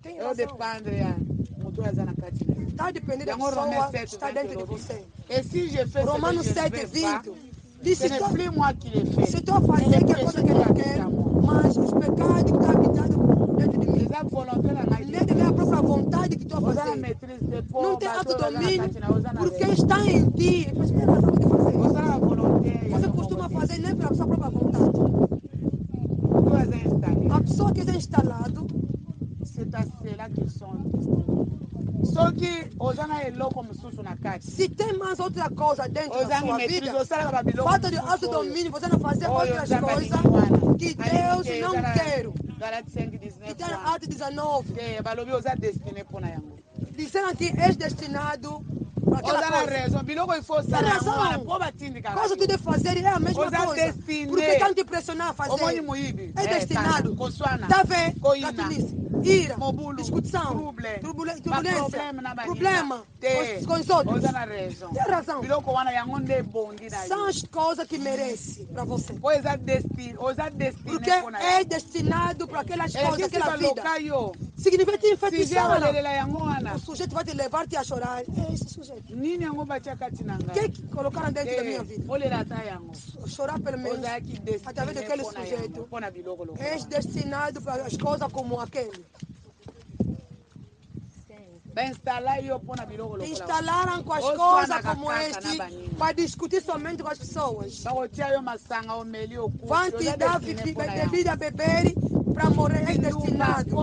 Tem razão. Está dependendo da pessoa que está dentro de você. Romanos 7:20 diz: se estou a fazer que a coisa que eu quero, mas os pecados que estão habitando dentro de mim, nem da minha própria vontade que estou a fazer, não tem autodomínio, porque está em ti. Mas tem razão de fazer. Você costuma fazer nem pela sua própria vontade. A pessoa que está instalado, se tem mais outra coisa dentro da sua vida, falta de autodomínio, você não fazer outras coisas que Deus não quer. E tem Atos 19. Disseram que és destinado para aquela coisa. Tem razão. Coisa que deve fazer é a mesma coisa. Porque estão te pressionando a fazer. É destinado. Está vendo? Catinice. Ira, discussão, turbulência, problema com os outros. Tem razão. São as coisas que merece para você. Porque é destinado para aquelas coisas, aquela vida. Significa que enfeitiçar. O sujeito vai te levar-te a chorar. É esse sujeito. O que colocaram dentro da minha vida? Chorar pelo menos através daquele sujeito. És destinado para as coisas como aquele. Instalaram com as coisas como este para discutir somente com as pessoas. Vão te dar bebida a beber para morrer. É destinado.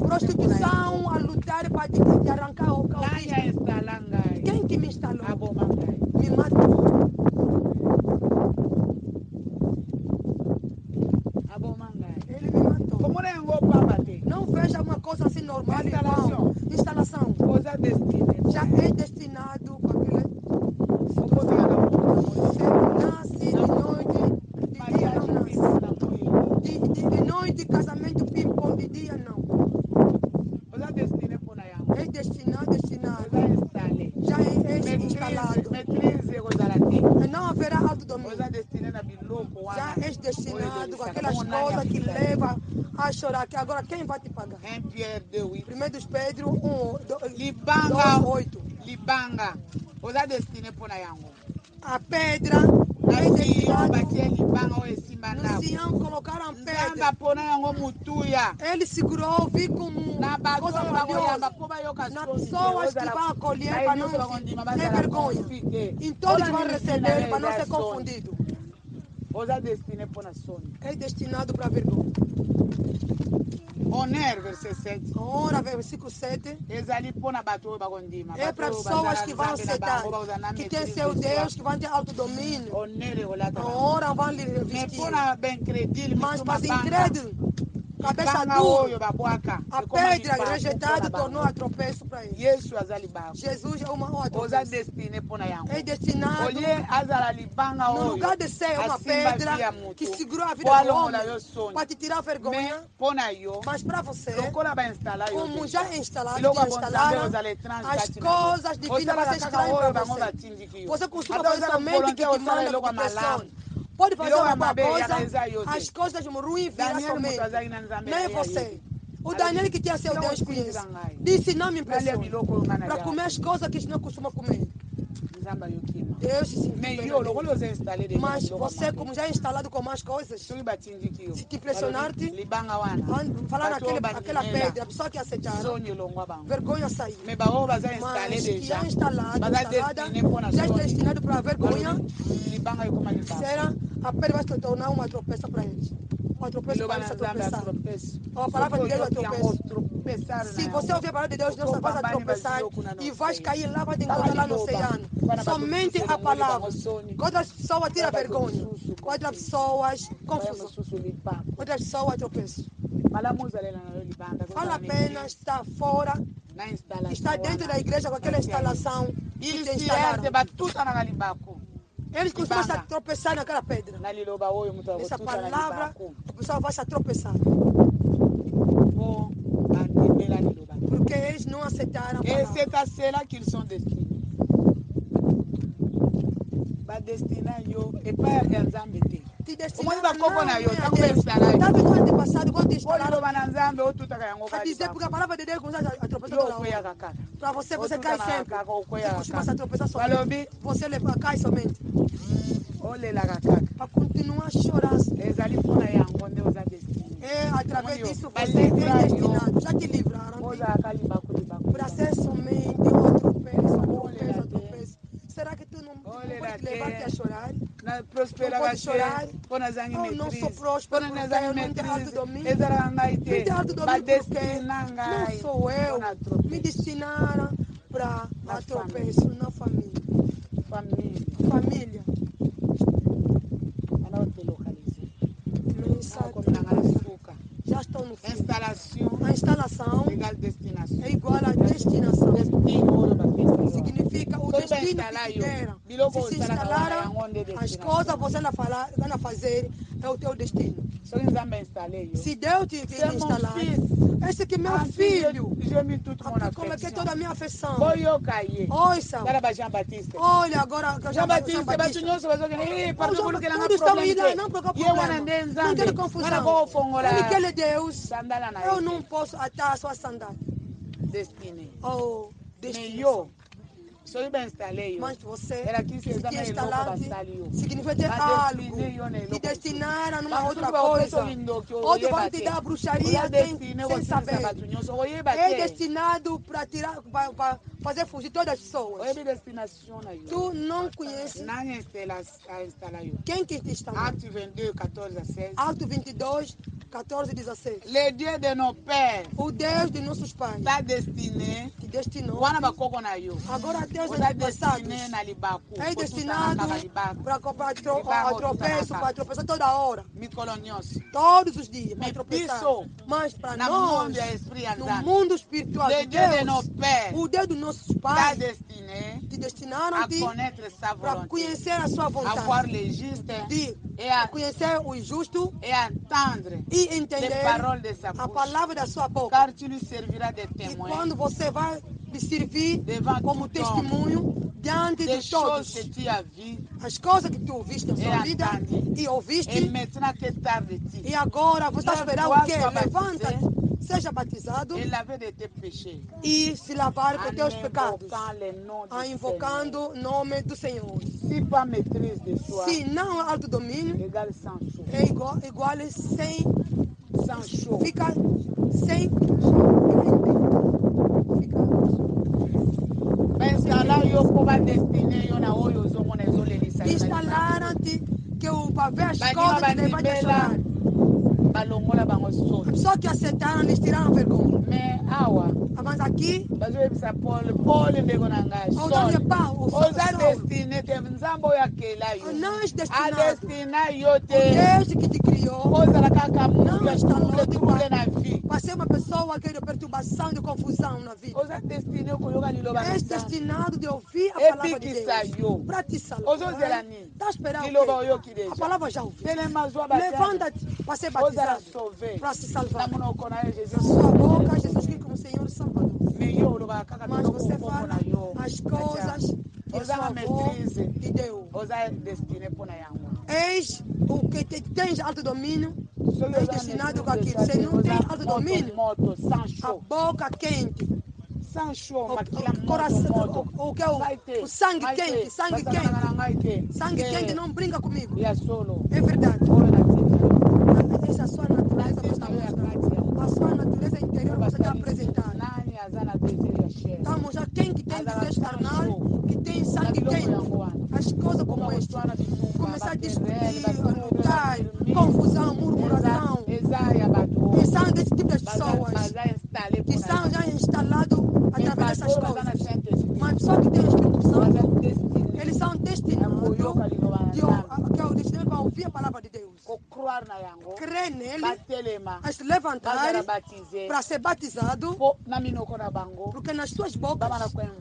Prostituição, a lutar para te arrancar o carro. Quem que me instalou? Me matou. Ele me matou. Não veja uma coisa assim normal. Instalação. Já é destinado para aquele. Nasce de noite, de dia não nasce. De noite, casamento, ping-pong, de dia não. É destinado. Já é instalado. Não haverá autodomínio. Já és destinado com aquelas coisas que levam a chorar. Que agora quem vai te pagar? 1 Pedro 2:8. A pedra é destinada. No Sião colocaram pedra. Ele segurou, vi como coisa valiosa. Nas pessoas que vão acolher para não ter vergonha. Em todos vão receber para não ser confundido. É destinado para vergonha. Honor, versículo 7. Honra, versículo 7. É para pessoas que vão aceitar, que tem seu Deus, que vão ter autodomínio. Honra, vão lhe vestir. Mas para os incrédulos, cabeça dura, a pedra rejeitada tornou a tropeço para ele. Jesus é uma outra. É destinado. No lugar de ser uma pedra que segurou a vida do homem para te tirar vergonha. Mas para você, como já é instalado, já instalaram, as coisas divinas vão ser estranhas para você. Você costuma fazer somente que te manda com pressão. Pode fazer alguma coisa, as coisas ruins virão somente. Não é você. O Daniel que tinha seu Deus conhece. Disse, não me impressione. Para comer as coisas que não costuma comer. Deus se mas você, como já é instalado com mais coisas, se te impressionar-te, falar naquela pedra, a pessoa que aceitaram, vergonha sair. Mas que é instalada, já é destinado para a vergonha, será a pedra vai se tornar uma tropeça para eles. O tropeço vai se tropeçar. A palavra de Deus é tropeço. Se você ouvir a palavra de Deus, Deus vai se tropeçar e vai cair lá, vai te encontrar lá no oceano. Somente a palavra. Outras pessoas tiram vergonha. Outras pessoas confusão. Outras pessoas tropeço. Vale a pena estar fora, estar dentro da igreja com aquela instalação. Eles costumam estar tropeçando naquela pedra. Essa palavra, a pessoa vai se tropeçar. Porque eles não aceitaram a palavra. Et c'est à cela qu'ils sont destinés. Badestina yo e pa nzambe te. Te destinaram a Deus. Antepassado, quando te instalaram, a dizer, porque a palavra de Deus começa a tropeçar toda hora. Para você cai sempre. Você costuma se tropeçar somente. Você cai somente. Para continuar a chorar. É através disso você é destinado. Já te livraram. Para ser somente um tropeço. Será que tu não pode levar-te a chorar? Não pode chorar. Eu não sou próspero, eu não tenho alto domínio. Não tenho alto domínio porque não sou eu. Me destinaram para a tropeço na família. Família. Já estou no fim. A instalação é igual à destinação. Significa o destino que deram. Se instalaram, as coisas que você vai fazer é o teu destino. Se Deus te instalar, esse aqui é meu filho. Como é que é toda a minha afeição? Ouça. Olha agora que eu já Batista. Todos estão aí lá, não procura problema. Não quero confusão. Ele quer é Deus. Eu não posso atar a sua sandália. Oh, destino. Mas você se instalar significa ter algo, te destinar a uma outra coisa. Outro vai te dar bruxaria sem saber. É destinado para fazer fugir todas as pessoas. Tu não conheces quem que te instalou. Acte 22, 14 a 16. Acte 22, 14 a 16. Le Dieu de nos pères, o Deus de nossos pais, está destiné. Te destinou. Agora Deus é destinado. É destinado para tropeço, para tropeçar toda hora. Todos os dias, para tropeçar. Mas para nós, no mundo espiritual de Deus, o Deus dos nossos pais, te destinaram para conhecer a sua vontade. De conhecer o justo e entender a palavra da sua boca. E quando você vai lhe servir como testemunho diante de todos as coisas que tu viste na sua vida e ouviste, e agora você está esperando o quê? Levanta-te, seja batizado e se lavar com teus pecados, invocando o nome do Senhor. Se não há autodomínio, é igual sem Sancho. Fica sem. Instalaram-te que o pavê as coisas que vai te chorar. Só que aceitaram, eles tiraram vergonha. Mas aqui, o Deus que te criou, não instalou para ser uma pessoa que é de perturbação, de confusão na vida. És destinado de ouvir a palavra de Deus para te salvar. Está esperando a palavra já ouviu. Levanta-te para ser batizado, para se salvar. Sua boca, Jesus Cristo como Senhor e Salvador. Mas você fala as coisas que sua voz te deu. Eis o que tens alto domínio, és destinado com aquilo. Se não tem alto domínio, a boca quente, o coração, o sangue quente, sangue quente não brinca comigo. É verdade. Essa é a sua natureza, a sua natureza interior você está apresentando. Estamos já quem que tem desejo carnal, que tem sangue quente. As coisas como esta, começar a discutir, lutar, confusão, murmuração, essas coisas. Mas só que tem o Espírito Santo, eles são destinados, que é o destinado para ouvir a palavra de Deus. Crer nele, a se levantar para ser batizado, porque nas suas bocas,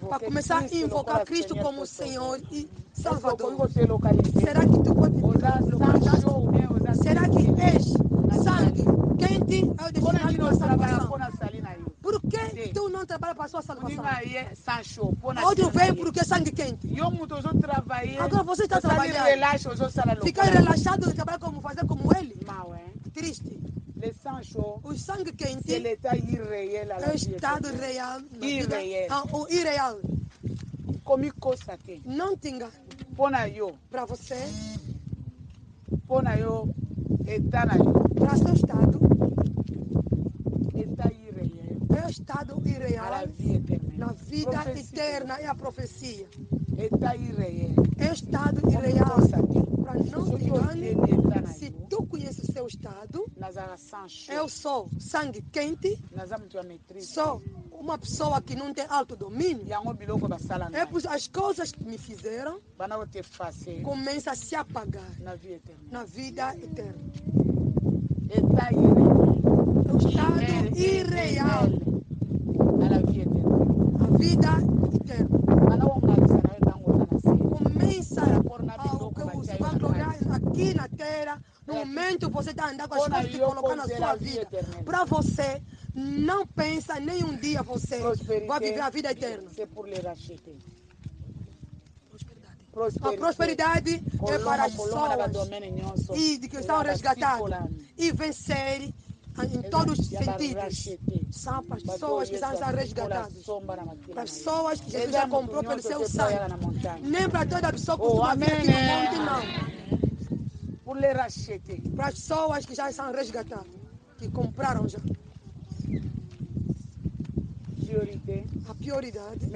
para começar a invocar Cristo como Senhor e Salvador. Será que tu pode localizar? Será que és sangue quente? É o destinado para a salvação. Por que tu não trabalha para a sua salvação? Outro vem porque é sangue quente. Agora você está trabalhando. Ficar relaxado e trabalhar como fazer como ele. Triste. O sangue quente é o estado real. O irreal. Não te engane. Para você. Para seu estado. É o estado irreal na vida eterna é a profecia. É o estado irreal. Para não te engane, se tu conheces o seu estado, eu sou sangue quente, sou uma pessoa que não tem autodomínio. É por as coisas que me fizeram começam a se apagar na vida eterna. O estado irreal a vida eterna. Começa a se vangloriar aqui na terra. No momento que você está andando com as coisas que colocar na sua vida. Para você, não pensa nenhum dia você vai viver a vida eterna. A prosperidade é para as pessoas e que estão resgatadas e vencer em todos os sentidos. São pessoas que estão resgatadas. Pessoas que Jesus já comprou pelo seu sangue. Nem para toda pessoa que costuma vir aqui no monte, não. Para as pessoas que já são resgatadas, que compraram já. A prioridade.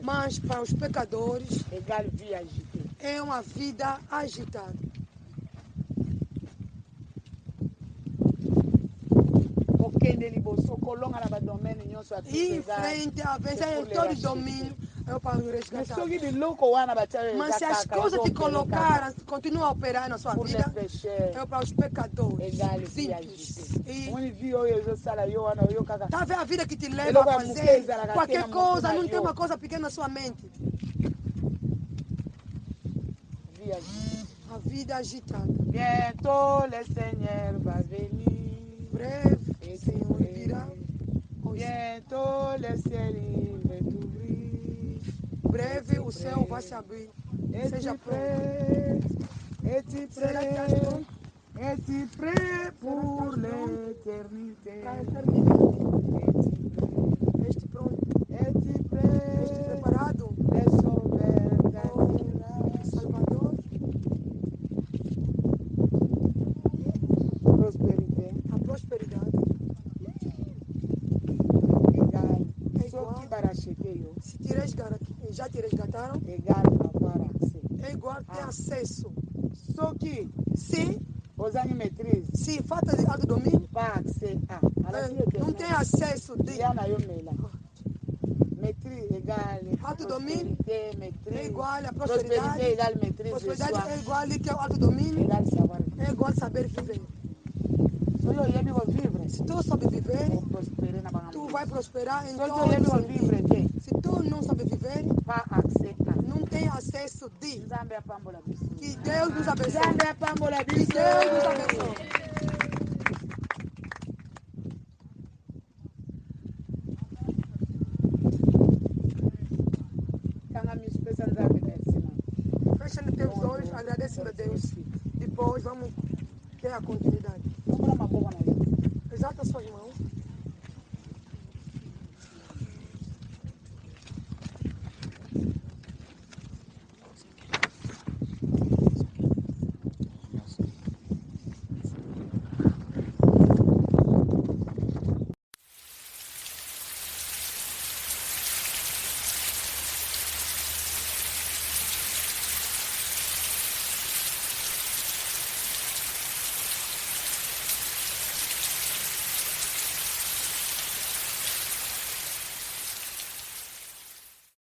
Mas para os pecadores é uma vida agitada. E em frente a vencer em todo o domínio é para o resgatar. Mas se as coisas que colocaram continuam a operar na sua vida, é para os pecadores simples. Está a ver a vida que te leva a fazer qualquer coisa, não tem uma coisa pequena na sua mente. A vida agitada. Bientôt le Seigneur va venir. Breve, o Senhor virá. Bientôt le ciel va s'ouvrir. Breve o céu vai se abrir. Seja pronto. Es-tu prêt? Es-tu prêt pour l'éternité? Es-tu pronto? Es-tu prêt? Es-tu preparado? Salvador. A prosperidade. Se já te resgataram, é igual ter acesso. Só que se se falta de autodomínio, não tem acesso de autodomínio é igual a prosperidade é igual que o autodomínio é igual a saber viver. Se tu sabe viver, tu vai prosperar em todos os sentidos. Se tu não sabe viver, não tem acesso de. Que Deus nos abençoe. Que Deus nos abençoe. Fecha os teus olhos, agradece a Deus. Depois vamos ter a continuidade. Exalta suas mãos.